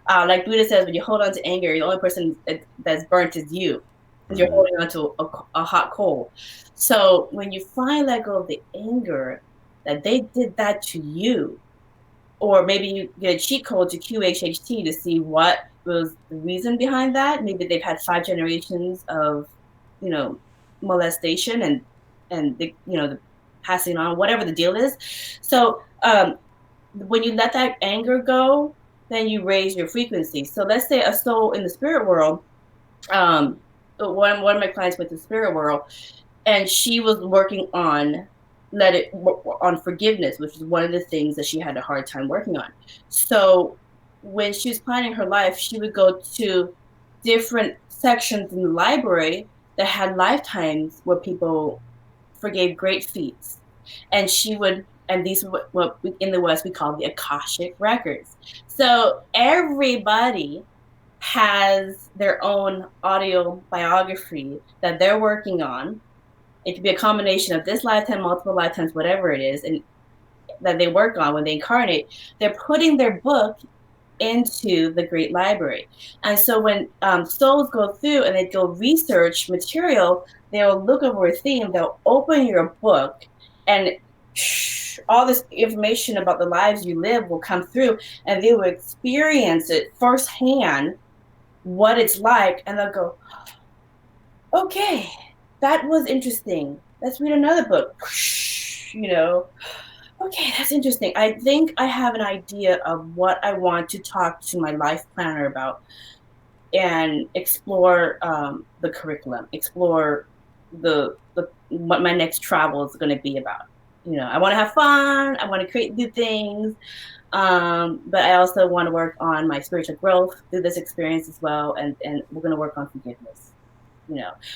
Like Buddha says, when you hold on to anger, the only person that's burnt is you, because you're Right. holding on to a hot coal. So when you finally let go of the anger that they did that to you, or maybe you get a cheat code to QHHT to see what was the reason behind that. Maybe they've had 5 generations of, you know, molestation and the passing on, whatever the deal is. So when you let that anger go, then you raise your frequency. So let's say a soul in the spirit world, um, one of my clients went to the spirit world, and she was working on on forgiveness, which is one of the things that she had a hard time working on. So when she was planning her life, she would go to different sections in the library that had lifetimes where people forgave great feats, and she would, and these are what in the West we call the Akashic Records. So everybody has their own audio biography that they're working on. It could be a combination of this lifetime, multiple lifetimes, whatever it is, and that they work on when they incarnate. They're putting their book into the great library. And so when souls go through and they go research material, they'll look over a theme, they'll open your book, and all this information about the lives you live will come through, and they will experience it firsthand, what it's like, and they'll go, okay, that was interesting. Let's read another book. Okay, that's interesting. I think I have an idea of what I want to talk to my life planner about, and explore the curriculum, explore the what my next travel is going to be about. I want to have fun. I want to create new things, but I also want to work on my spiritual growth through this experience as well, and we're going to work on forgiveness.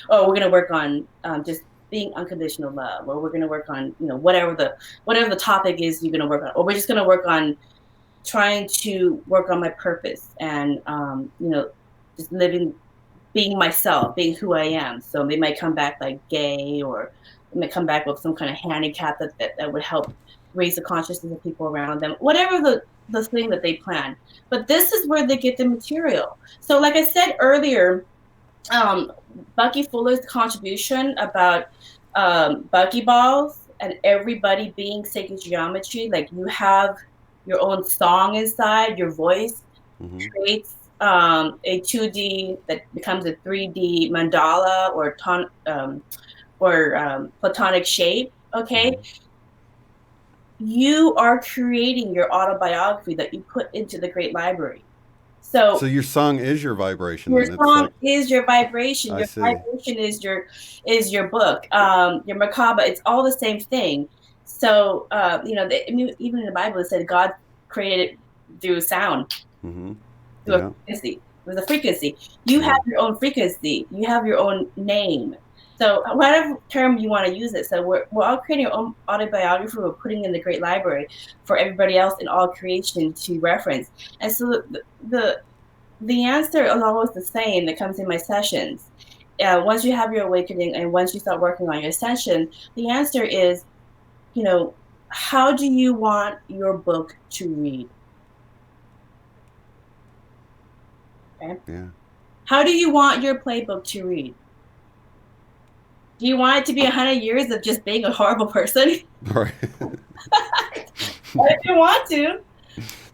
Or we're going to work on just being unconditional love, or we're going to work on, whatever the topic is you're going to work on, or we're just going to work on trying to work on my purpose and, just being myself, being who I am. So they might come back like gay, or they might come back with some kind of handicap that would help raise the consciousness of people around them, whatever the thing that they plan. But this is where they get the material. So like I said earlier, Bucky Fuller's contribution about Bucky balls and everybody being sacred geometry, like you have your own song inside, your voice creates a 2D that becomes a 3D mandala or platonic shape. Okay, you are creating your autobiography that you put into the Great Library. So your song is your vibration. Your Then it's song like, is your vibration. I Your see. vibration is your book. Your Merkaba. It's all the same thing. So even in the Bible it said God created it through sound, through a frequency. With a frequency, you have your own frequency. You have your own name. So whatever term you want to use it. So we're all creating our own autobiography. We're putting in the Great Library for everybody else in all creation to reference. And so the answer is always the same that comes in my sessions. Once you have your awakening and once you start working on your ascension, the answer is, how do you want your book to read? Okay. Yeah. How do you want your playbook to read? Do you want it to be 100 years of just being a horrible person? Right. What if you want to?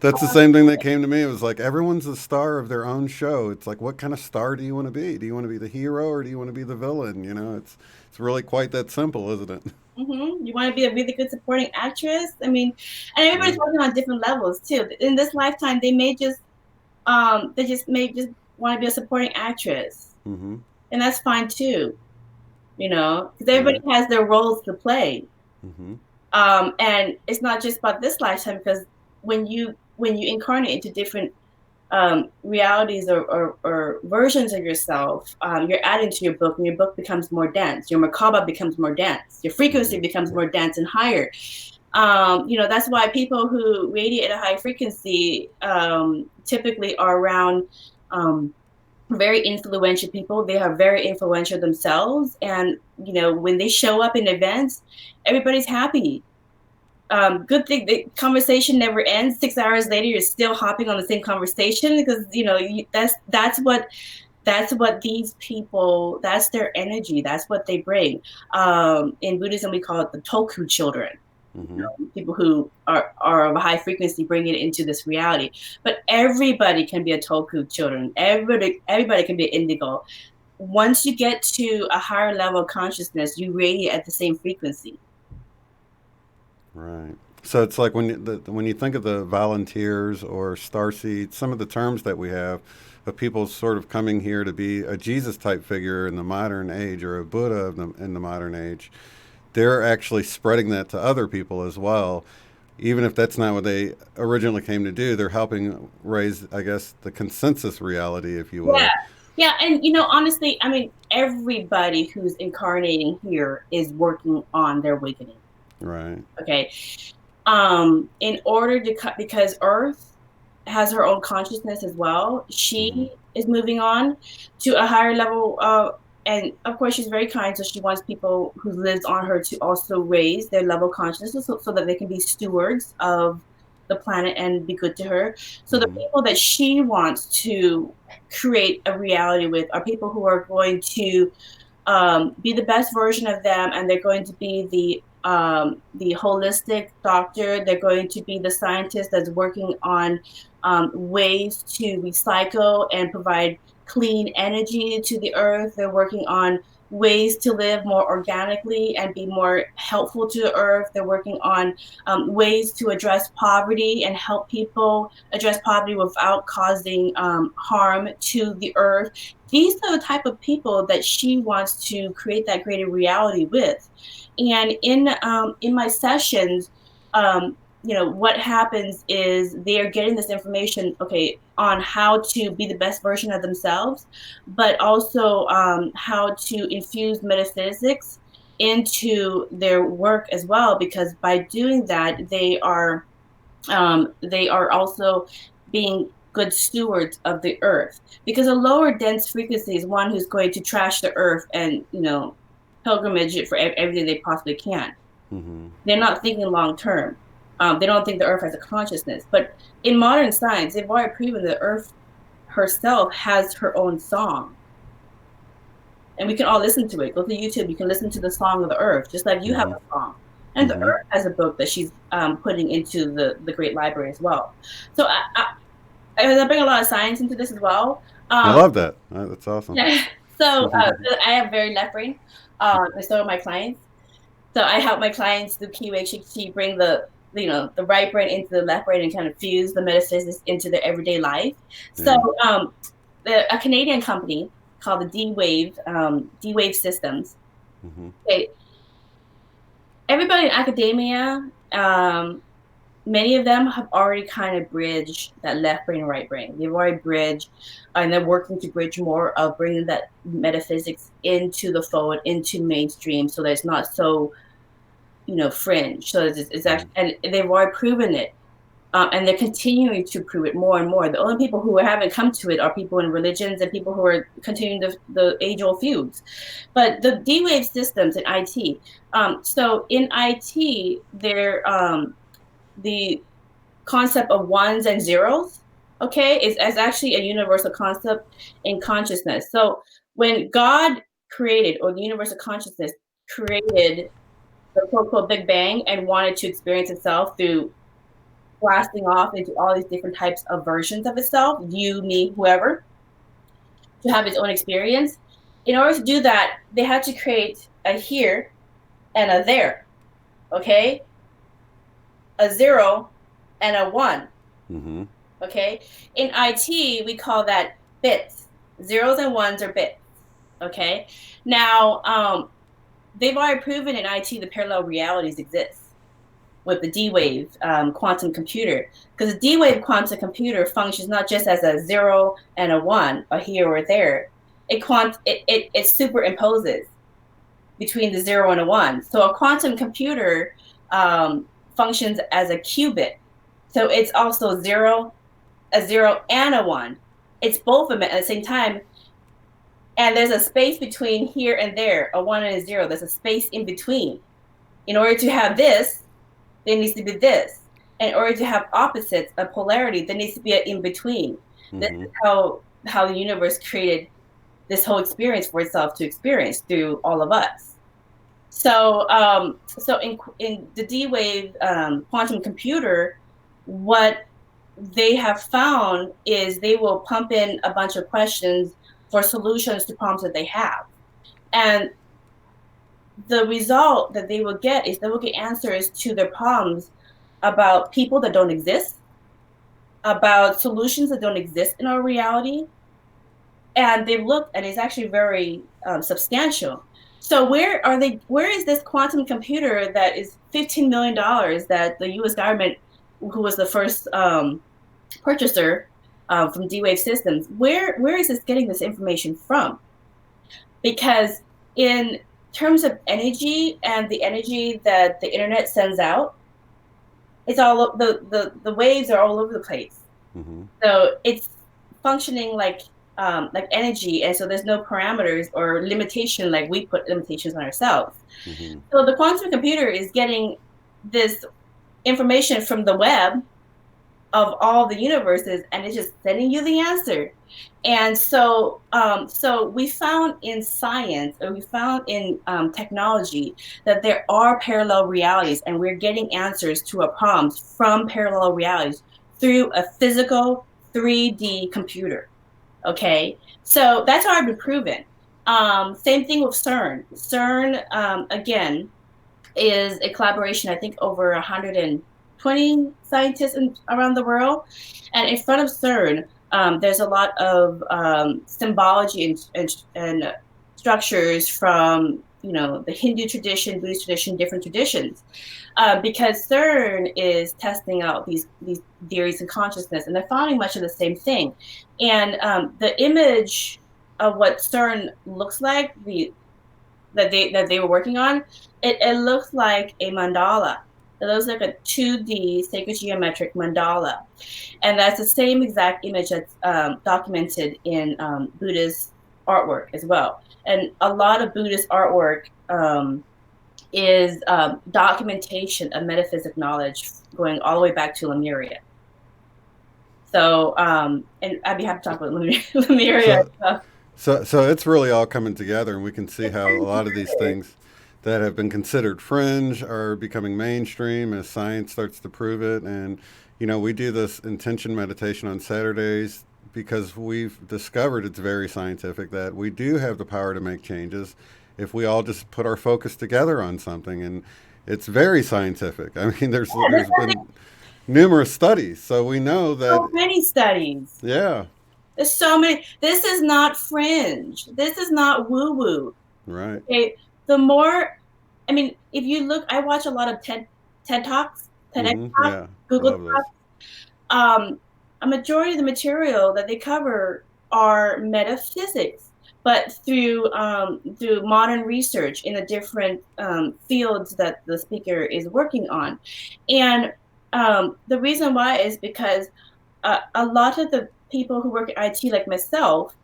That's the same thing that came to me. It was like everyone's the star of their own show. It's like, what kind of star do you want to be? Do you want to be the hero or do you want to be the villain? It's really quite that simple, isn't it? You want to be a really good supporting actress. I mean, and everybody's working on different levels too. In this lifetime, they may just want to be a supporting actress, and that's fine too. Because everybody has their roles to play, and it's not just about this lifetime. Because when you incarnate into different realities or versions of yourself, you're adding to your book, and your book becomes more dense. Your Merkaba becomes more dense. Your frequency becomes more dense and higher. That's why people who radiate at a high frequency typically are around very influential people. They are very influential themselves. And, when they show up in events, everybody's happy. Good thing the conversation never ends. 6 hours later, you're still hopping on the same conversation because, that's what these people, that's their energy. That's what they bring. In Buddhism, we call it the Toku children. People who are of a high frequency bring it into this reality. But everybody can be a Toku children. Everybody can be Indigo. Once you get to a higher level of consciousness, you radiate at the same frequency. Right. So it's like when you think of the volunteers or Starseed, some of the terms that we have of people sort of coming here to be a Jesus type figure in the modern age or a Buddha in the modern age, they're actually spreading that to other people as well. Even if that's not what they originally came to do, they're helping raise, I guess, the consensus reality, if you will. Yeah. And, honestly, I mean, everybody who's incarnating here is working on their awakening. Right. Okay. In order to because Earth has her own consciousness as well, she is moving on to a higher level and of course she's very kind, so she wants people who lives on her to also raise their level of consciousness so that they can be stewards of the planet and be good to her. So the people that she wants to create a reality with are people who are going to be the best version of them, and they're going to be the holistic doctor. They're going to be the scientist that's working on ways to recycle and provide clean energy to the earth. They're working on ways to live more organically and be more helpful to the earth. They're working on ways to address poverty and help people address poverty without causing harm to the earth. These are the type of people that she wants to create that greater reality with. And in my sessions, what happens is they are getting this information, on how to be the best version of themselves, but also how to infuse metaphysics into their work as well, because by doing that, they are also being good stewards of the earth, because a lower dense frequency is one who's going to trash the earth and, pilgrimage it for everything they possibly can. Mm-hmm. They're not thinking long term. They don't think the earth has a consciousness. But in modern science, they've already proven the earth herself has her own song. And we can all listen to it. Go to YouTube, you can listen to the song of the earth, just like you have a song. And the earth has a book that she's putting into the Great Library as well. So I bring a lot of science into this as well. I love that. That's awesome. Yeah. So I have very left brain, and so do my clients. So I help my clients through QHHT bring the right brain into the left brain and kind of fuse the metaphysics into their everyday life. So a Canadian company called the DWave Systems. Okay, everybody in academia, many of them have already kind of bridged that left brain and right brain. They've already bridged, and they're working to bridge more of bringing that metaphysics into the fold, into mainstream, so that it's not so, fringe. So it's actually, and they've already proven it, and they're continuing to prove it more and more. The only people who haven't come to it are people in religions and people who are continuing the age-old feuds. But the DWave systems in IT, so in IT, they're the concept of ones and zeros, okay, is actually a universal concept in consciousness. So when God created, or the universal consciousness created the quote-unquote Big Bang and wanted to experience itself through blasting off into all these different types of versions of itself, you, me, whoever, to have its own experience, in order to do that, they had to create a here and a there, okay? A zero and a one. Okay, in IT we call that bits. Zeros and ones are bits. Okay, now they've already proven in IT the parallel realities exist with the D-Wave quantum computer, because the D-Wave quantum computer functions not just as a zero and a one, a here or there. It superimposes between the zero and a one. So a quantum computer functions as a qubit. So it's also a zero and a one. It's both of them at the same time. And there's a space between here and there, a one and a zero. There's a space in between. In order to have this, there needs to be this. In order to have opposites, a polarity, there needs to be an in-between. This is how the universe created this whole experience for itself to experience through all of us. So, in the D-Wave quantum computer, what they have found is they will pump in a bunch of questions for solutions to problems that they have. And the result that they will get is they will get answers to their problems about people that don't exist, about solutions that don't exist in our reality. And they've looked, and it's actually very substantial. So where is this quantum computer that is $15 million that the U.S. government, who was the first purchaser from DWave Systems, where is this getting this information from? Because in terms of energy and the energy that the internet sends out, it's all the waves are all over the place. So it's functioning like energy, and so there's no parameters or limitation like we put limitations on ourselves. So the quantum computer is getting this information from the web of all the universes, and it's just sending you the answer. And so we found in science, or we found in technology, that there are parallel realities, and we're getting answers to our problems from parallel realities through a physical 3D computer. Okay, so that's already been proven. Same thing with CERN. CERN, again, is a collaboration, I think, over 120 scientists around the world. And in front of CERN, there's a lot of symbology and structures from, the Hindu tradition, Buddhist tradition, different traditions. Because CERN is testing out these theories in consciousness, and they're finding much of the same thing. And the image of what CERN looks like, the that they were working on, it looks like a mandala. It looks like a 2D sacred geometric mandala. And that's the same exact image that's documented in Buddhist artwork as well. And a lot of Buddhist artwork is documentation of metaphysic knowledge going all the way back to Lemuria. So, and I'd be happy to talk about Lemuria. So it's really all coming together, and we can see how a lot of these things that have been considered fringe are becoming mainstream as science starts to prove it. And we do this intention meditation on Saturdays because we've discovered it's very scientific that we do have the power to make changes if we all just put our focus together on something. And it's very scientific. I mean, there's been numerous studies, so we know that. So many studies. Yeah. There's so many. This is not fringe. This is not woo-woo. Right. Okay. The more, I mean, if you look, I watch a lot of TED Talks, TEDx Talks, Yeah. Google Talks. A majority of the material that they cover are metaphysics, but through modern research in the different fields that the speaker is working on. And the reason why is because a lot of the people who work in IT, like myself,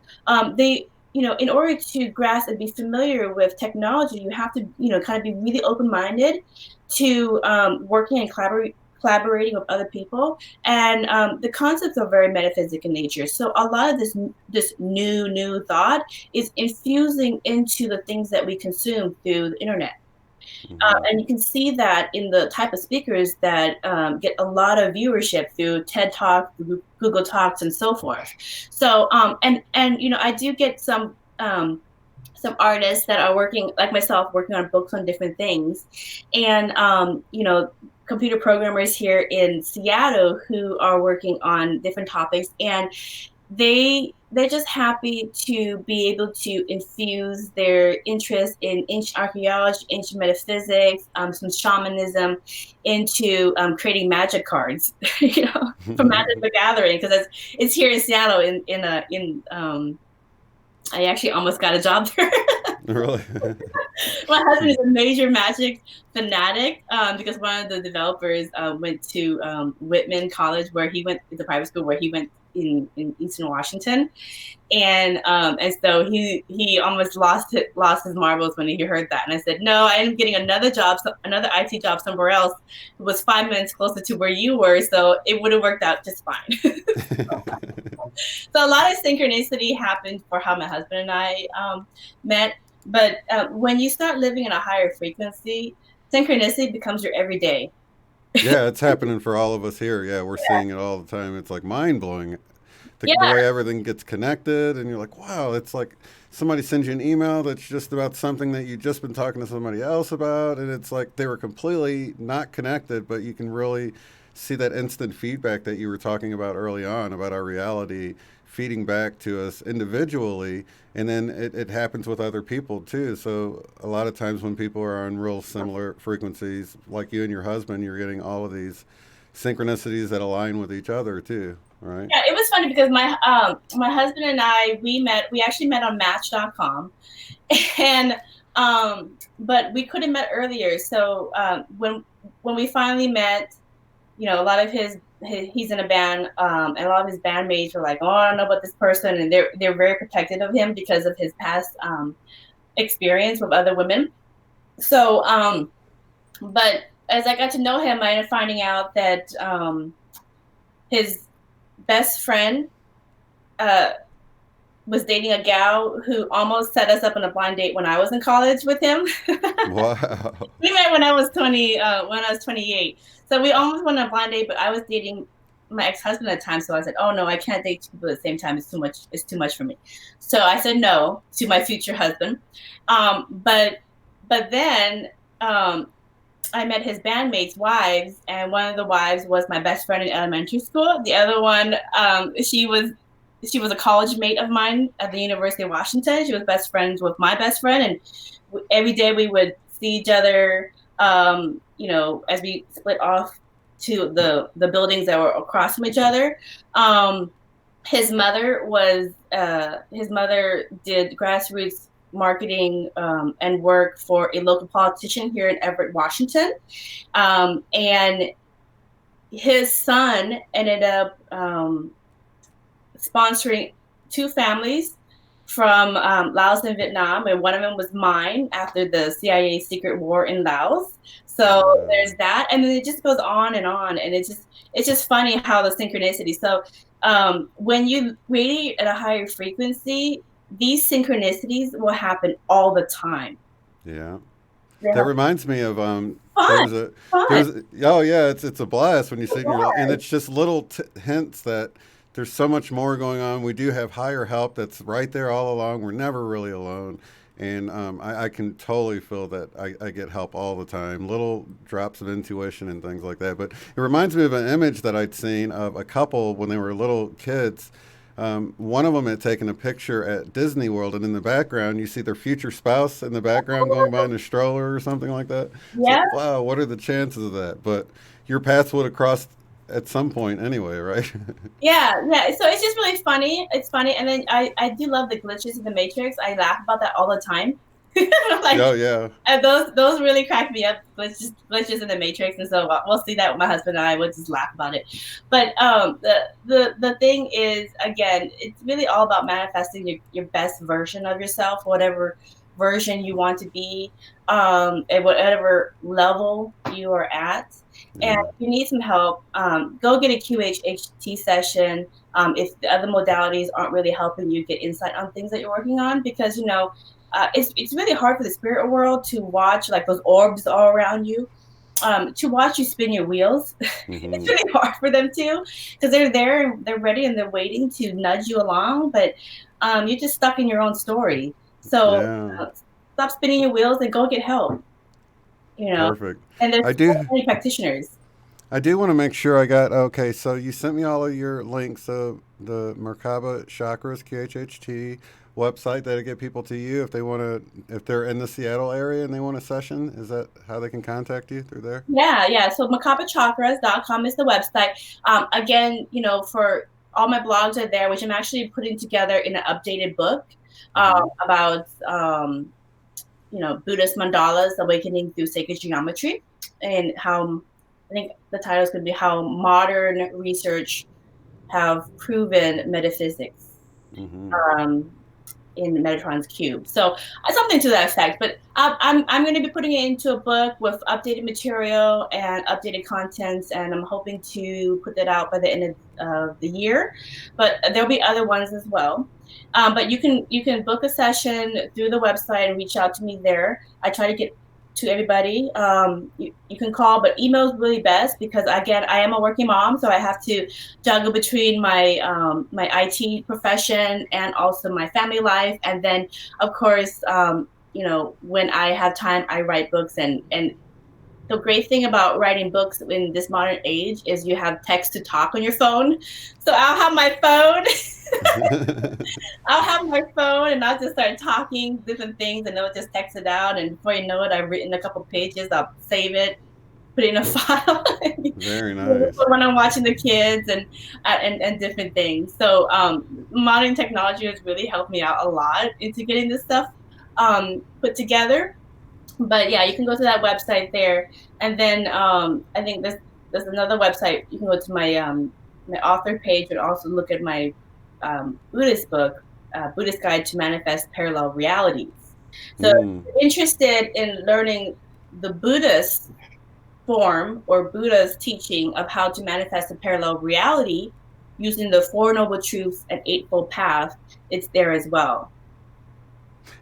they, in order to grasp and be familiar with technology, you have to, kind of be really open-minded to working and collaborating with other people. And the concepts are very metaphysical in nature. So a lot of this new thought is infusing into the things that we consume through the internet. And you can see that in the type of speakers that get a lot of viewership through TED Talk, Google Talks, and so forth. So, and I do get some artists that are working, like myself, working on books on different things, and computer programmers here in Seattle who are working on different topics, and they're just happy to be able to infuse their interest in ancient archaeology, ancient metaphysics, some shamanism into creating magic cards, for Magic the Gathering, because it's here in Seattle. I actually almost got a job there. Really? My husband is a major Magic fanatic because one of the developers went to Whitman College, where he went, the private school where he went in Eastern Washington, and so he almost lost his marbles when he heard that. And I said, no, I am getting another IT job somewhere else. It was 5 minutes closer to where you were, so it would have worked out just fine. So a lot of synchronicity happened for how my husband and I met. But when you start living in a higher frequency, synchronicity becomes your everyday. Yeah, it's happening for all of us here. Yeah, we're seeing it all the time. It's like mind blowing. The way everything gets connected, and you're like, wow, it's like somebody sends you an email that's just about something that you've just been talking to somebody else about, and it's like they were completely not connected, but you can really see that instant feedback that you were talking about early on about our reality feeding back to us individually, and then it happens with other people too. So a lot of times when people are on real similar frequencies, like you and your husband, you're getting all of these synchronicities that align with each other too. Right. Yeah, it was funny because my husband and I, we actually met on Match.com, and but we couldn't met earlier. So when we finally met, a lot of he's in a band, and a lot of his bandmates were like, oh, I don't know about this person, and they're very protective of him because of his past experience with other women. So but as I got to know him, I ended up finding out that his best friend was dating a gal who almost set us up on a blind date when I was in college with him. Wow. We met when I was 28. So we almost went on a blind date, but I was dating my ex-husband at the time. So I said, oh no, I can't date two people at the same time. It's too much for me. So I said no to my future husband. But then I met his bandmates' wives, and one of the wives was my best friend in elementary school. The other one, she was a college mate of mine at the University of Washington. She was best friends with my best friend, and every day we would see each other, as we split off to the buildings that were across from each other. His mother did grassroots marketing and work for a local politician here in Everett, Washington. And his son ended up sponsoring two families from Laos and Vietnam, and one of them was mine after the CIA secret war in Laos. So there's that, and then it just goes on, and it's just funny how the synchronicity. So when you radiate at a higher frequency, these synchronicities will happen all the time. Yeah. Yeah. That reminds me of Fun, oh yeah, it's a blast when you sit in your, and fun. it's just little hints that there's so much more going on. We do have higher help that's right there all along. We're never really alone, and I can totally feel that I get help all the time, little drops of intuition and things like that. But it reminds me of an image that I'd seen of a couple when they were little kids. One of them had taken a picture at Disney World, and in the background, you see their future spouse in the background going by in a stroller or something like that. It's like, Yeah. wow, what are the chances of that? But your paths would have crossed at some point anyway, right? Yeah, yeah. So it's just really funny. It's funny, and then I do love the glitches in the Matrix. I laugh about that all the time. Like, Oh, yeah. and those really crack me up. Glitches in the Matrix, and so we'll see that with my husband and I. We'll just laugh about it. But the thing is, again, it's really all about manifesting your best version of yourself, whatever version you want to be, at whatever level you are at. And Yeah. if you need some help, go get a QHHT session. If the other modalities aren't really helping you get insight on things that you're working on, because it's really hard for the spirit world to watch like those orbs all around you. To watch you spin your wheels, it's Hmm. really hard for them to, because they're there and they're ready and they're waiting to nudge you along, but you're just stuck in your own story. So Yeah. stop spinning your wheels and go get help. You know, Perfect. and there's I so do. many practitioners. I do want to make sure I got okay. So you sent me all of your links of the Merkaba Chakras QHHT website that'll get people to you if they want to, if they're in the Seattle area and they want a session. Is that how they can contact you through there? Yeah, yeah. So makabachakras.com is the website. Again, for all my blogs are there, which I'm actually putting together in an updated book Hmm. about Buddhist mandalas, awakening through sacred geometry, and how I think the title is going to be how modern research have proven metaphysics. Hmm. Um, in Metatron's cube. So something to that effect. But I'm going to be putting it into a book with updated material and updated contents, and I'm hoping to put that out by the end of the year. But there'll be other ones as well. But you can book a session through the website and reach out to me there. I try to get to everybody. You can call, but email is really best because again, I am a working mom, so I have to juggle between my IT profession and also my family life, and then of course, when I have time, I write books, and the great thing about writing books in this modern age is you have text to talk on your phone. So I'll have my phone and I'll just start talking different things and it'll just text it out. And before you know it, I've written a couple pages, I'll save it, put it in a file Very nice. when I'm watching the kids and different things. So modern technology has really helped me out a lot into getting this stuff put together. But yeah, you can go to that website there, and then I think there's another website. You can go to my author page and also look at my Buddhist book, Buddhist Guide to Manifest Parallel Realities. So if Mm. you're interested in learning the Buddhist form or Buddha's teaching of how to manifest a parallel reality using the Four Noble Truths and Eightfold Path, it's there as well.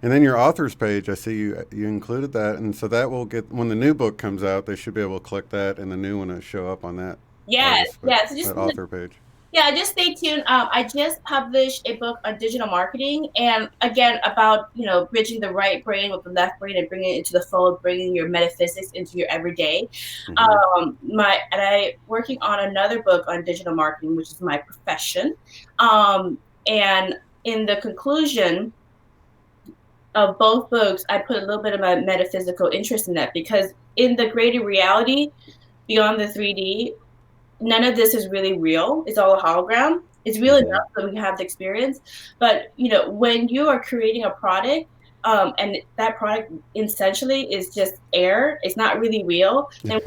And then your authors page, I see you included that, and so that will get when the new book comes out, they should be able to click that, and the new one will show up on that Yes, artist yeah. So just that author page. yeah, just stay tuned. I just published a book on digital marketing, and again about bridging the right brain with the left brain and bringing it into the fold, bringing your metaphysics into your everyday. Hmm. I working on another book on digital marketing, which is my profession. And in the conclusion of both books, I put a little bit of my metaphysical interest in that because in the greater reality beyond the 3D, none of this is really real. It's all a hologram. It's real Hmm. enough that we have the experience. But when you are creating a product, and that product essentially is just air, it's not really real, then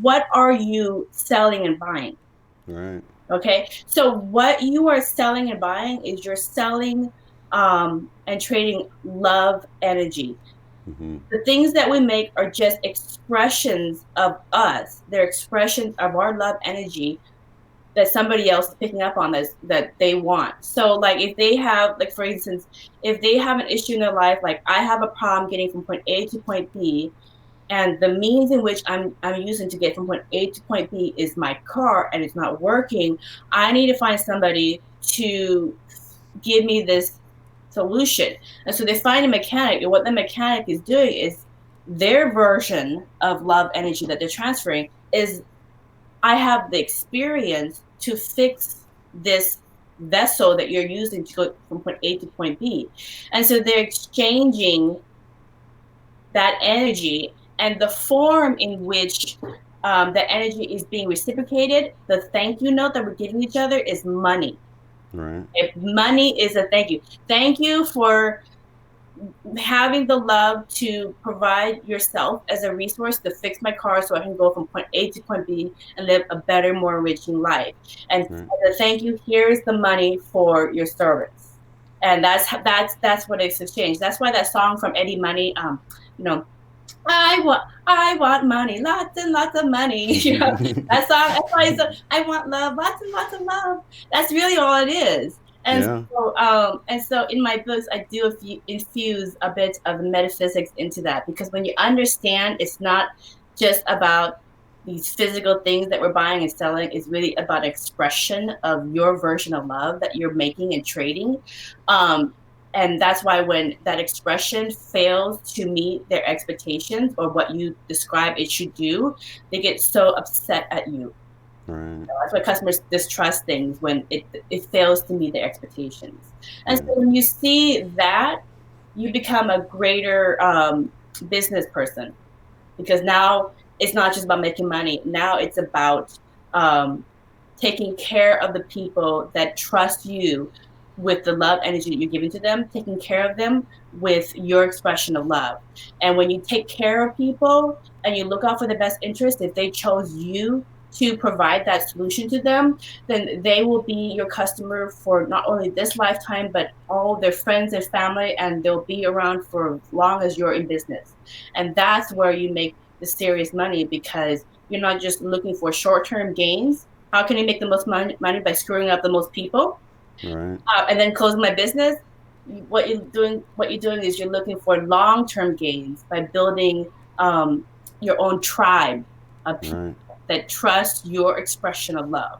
what are you selling and buying? Right. Okay, so what you are selling and buying is you're selling and trading love energy. Mm-hmm. The things that we make are just expressions of us. They're expressions of our love energy that somebody else is picking up on this that they want. So like if they have, like for instance, if they have an issue in their life, like I have a problem getting from point A to point B, and the means in which I'm using to get from point A to point B is my car and it's not working, I need to find somebody to give me this solution. And so they find a mechanic, and what the mechanic is doing is their version of love energy that they're transferring is I have the experience to fix this vessel that you're using to go from point A to point B. And so they're exchanging that energy, and the form in which that energy is being reciprocated, the thank you note that we're giving each other is money. Right. If money is a thank you. Thank you for having the love to provide yourself as a resource to fix my car so I can go from point A to point B and live a better, more enriching life. And Right. as a thank you, here's the money for your service. And that's what it's exchanged. That's why that song from Eddie Money, you know, I want money, lots and lots of money. You know, that song. That's why it's I want love, lots and lots of love. That's really all it is. Yeah. And so in my books, I do infuse a bit of metaphysics into that, because when you understand, it's not just about these physical things that we're buying and selling. It's really about expression of your version of love that you're making and trading. Um, and that's why when that expression fails to meet their expectations or what you describe it should do, they get so upset at you. Right. That's why customers distrust things when it fails to meet their expectations. And Yeah. so when you see that, you become a greater business person, because now it's not just about making money. Now it's about um, taking care of the people that trust you with the love energy that you're giving to them, taking care of them with your expression of love. And when you take care of people and you look out for the best interest, if they chose you to provide that solution to them, then they will be your customer for not only this lifetime, but all their friends and family, and they'll be around for as long as you're in business. And that's where you make the serious money, because you're not just looking for short-term gains. How can you make the most money by screwing up the most people Right. and then closing my business? What you're doing is you're looking for long-term gains by building your own tribe of people Right. that trust your expression of love.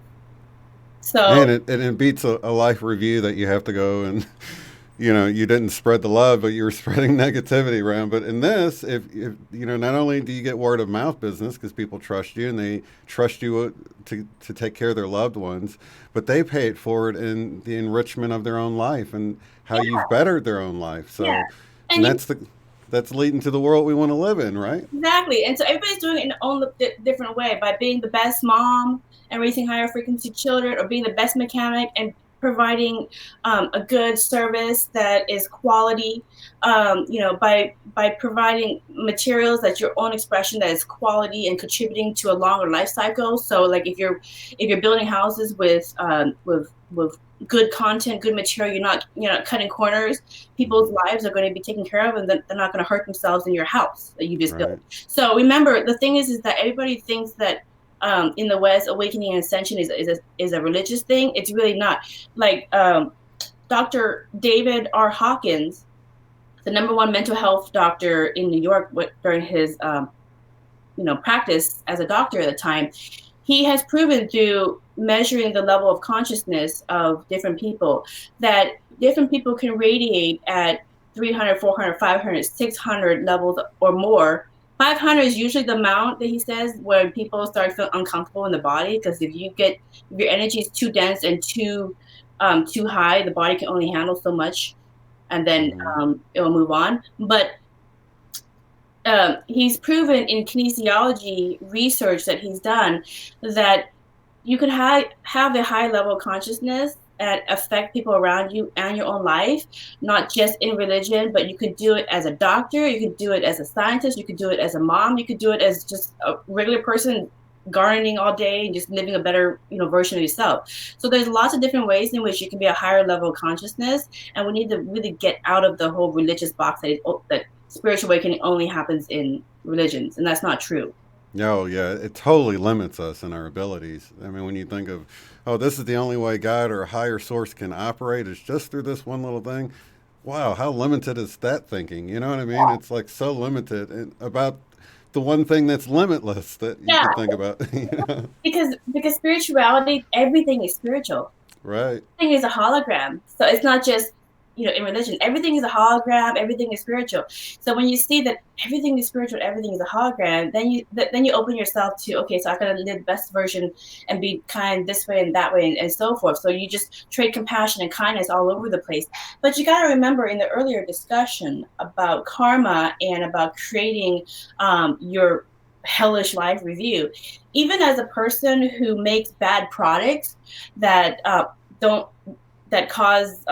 So And it beats a life review that you have to go and you didn't spread the love, but you were spreading negativity around. But in this, if not only do you get word of mouth business because people trust you and they trust you to take care of their loved ones, but they pay it forward in the enrichment of their own life and how yeah, you've bettered their own life. yeah, So, and and you that's leading to the world we want to live in, right? exactly. And so everybody's doing it in their own different way, by being the best mom and raising higher frequency children, or being the best mechanic and providing a good service that is quality. By providing materials that's your own expression that is quality and contributing to a longer life cycle. So, like if you're building houses with good content, good material, you're not cutting corners. People's lives are going to be taken care of, and they're not going to hurt themselves in your house that you just built. Right. So remember, the thing is that everybody thinks that in the West, awakening and ascension is a religious thing. It's really not. Like Dr. David R. Hawkins, the number one mental health doctor in New York during his practice as a doctor at the time, he has proven through measuring the level of consciousness of different people that different people can radiate at 300, 400, 500, 600 levels or more. 500 is usually the amount that he says when people start feeling uncomfortable in the body, because if your energy is too dense and too high, the body can only handle so much, and then Mm-hmm. it will move on. But he's proven in kinesiology research that he's done that you can have a high level of consciousness and affect people around you and your own life, not just in religion, but you could do it as a doctor, you could do it as a scientist, you could do it as a mom, you could do it as just a regular person gardening all day and just living a better, version of yourself. So there's lots of different ways in which you can be a higher level of consciousness, and we need to really get out of the whole religious box that spiritual awakening only happens in religions, and that's not true. No, yeah, it totally limits us in our abilities. I mean, when you think of, oh, this is the only way God or a higher source can operate is just through this one little thing. Wow, how limited is that thinking? You know what I mean? It's like so limited and about the one thing that's limitless that you Yeah, could think about. because spirituality, everything is spiritual. Right. Everything is a hologram. So it's not just, in religion, everything is a hologram, everything is spiritual. So when you see that everything is spiritual, everything is a hologram, then you open yourself to, okay, so I gotta live the best version and be kind this way and that way and so forth. So you just trade compassion and kindness all over the place. But you gotta remember in the earlier discussion about karma and about creating your hellish life review, even as a person who makes bad products that don't that cause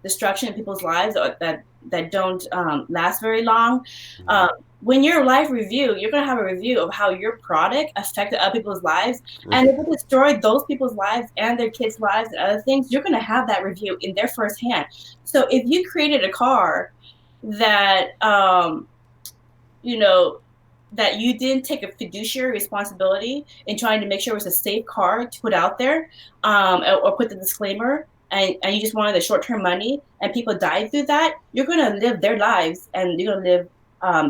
destruction in people's lives, or that don't last very long. Mm-hmm. When your life review, you're going to have a review of how your product affected other people's lives, and if it destroyed those people's lives and their kids' lives and other things, you're going to have that review in their first hand. So if you created a car that you know that you didn't take a fiduciary responsibility in trying to make sure it was a safe car to put out there, or put the disclaimer, and you just wanted the short-term money, and people died through that, you're going to live their lives and you're going to live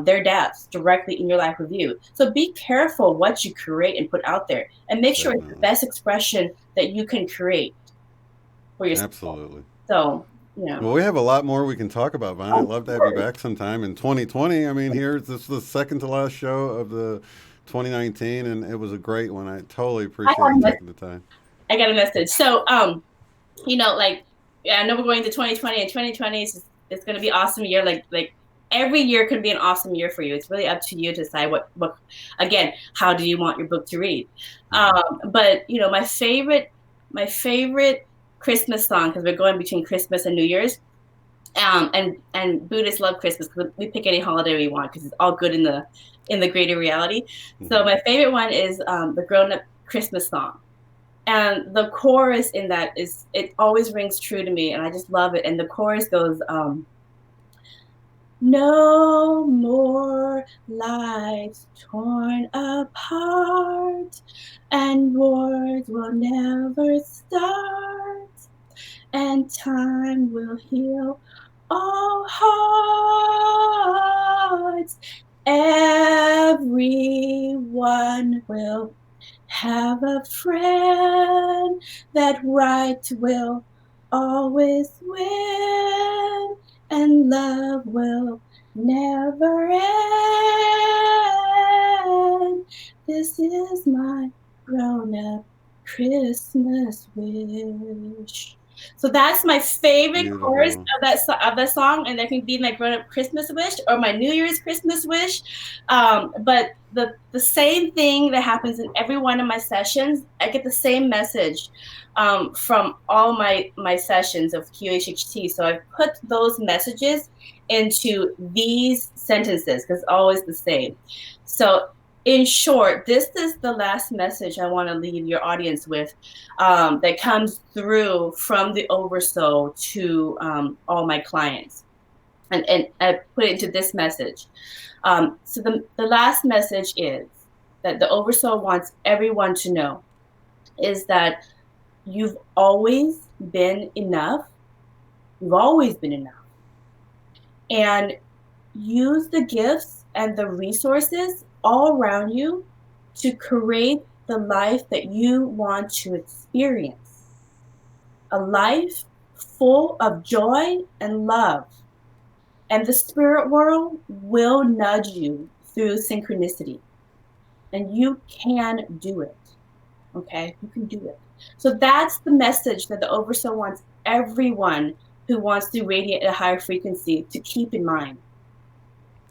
their deaths directly in your life review. So be careful what you create and put out there, and make sure it's the Definitely. best expression that you can create for yourself. Absolutely. So, Well, we have a lot more we can talk about, Vine. I'd love to have you back sometime in 2020. I mean, this is the second to last show of the 2019, and it was a great one. I totally appreciate you taking the time. I got a message. So, like, yeah, I know we're going to 2020, and 2020 it's going to be an awesome year. Like every year can be an awesome year for you. It's really up to you to decide what again, how do you want your book to read? Mm-hmm. But my favorite Christmas song, because we're going between Christmas and New Year's. And Buddhists love Christmas because we pick any holiday we want because it's all good in the greater reality. So Mm-hmm. my favorite one is the grown up Christmas song, and the chorus in that it always rings true to me, and I just love it. And the chorus goes, no more lives torn apart, and wars will never start, and time will heal all hearts. Everyone will have a friend, that right will always win, and love will never end. This is my grown up Christmas wish. So that's my favorite chorus Beautiful. of that song, and that can be my grown-up Christmas wish or my New Year's Christmas wish. But the same thing that happens in every one of my sessions, I get the same message from all my sessions of QHHT. So I've put those messages into these sentences because it's always the same. So in short, this is the last message I want to leave your audience with, that comes through from the oversoul to all my clients. And I put it into this message. So the last message is that the oversoul wants everyone to know is that you've always been enough. You've always been enough. And use the gifts and the resources all around you to create the life that you want to experience. A life full of joy and love. And the spirit world will nudge you through synchronicity. And you can do it. Okay? You can do it. So that's the message that the Oversoul wants everyone who wants to radiate at a higher frequency to keep in mind.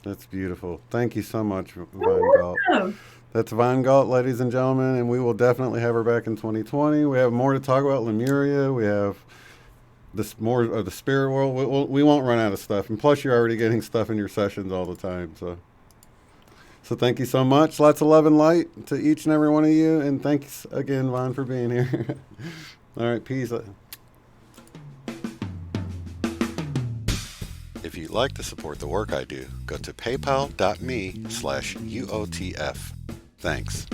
That's beautiful. Thank you so much, You're Vine Galt. welcome. That's Von Galt, ladies and gentlemen, and we will definitely have her back in 2020. We have more to talk about Lemuria. We have this more of the spirit world. We won't run out of stuff, and plus you're already getting stuff in your sessions all the time. So thank you so much. Lots of love and light to each and every one of you, and thanks again, Von, for being here. All right, peace. If you'd like to support the work I do, go to paypal.me/UOTF. Thanks.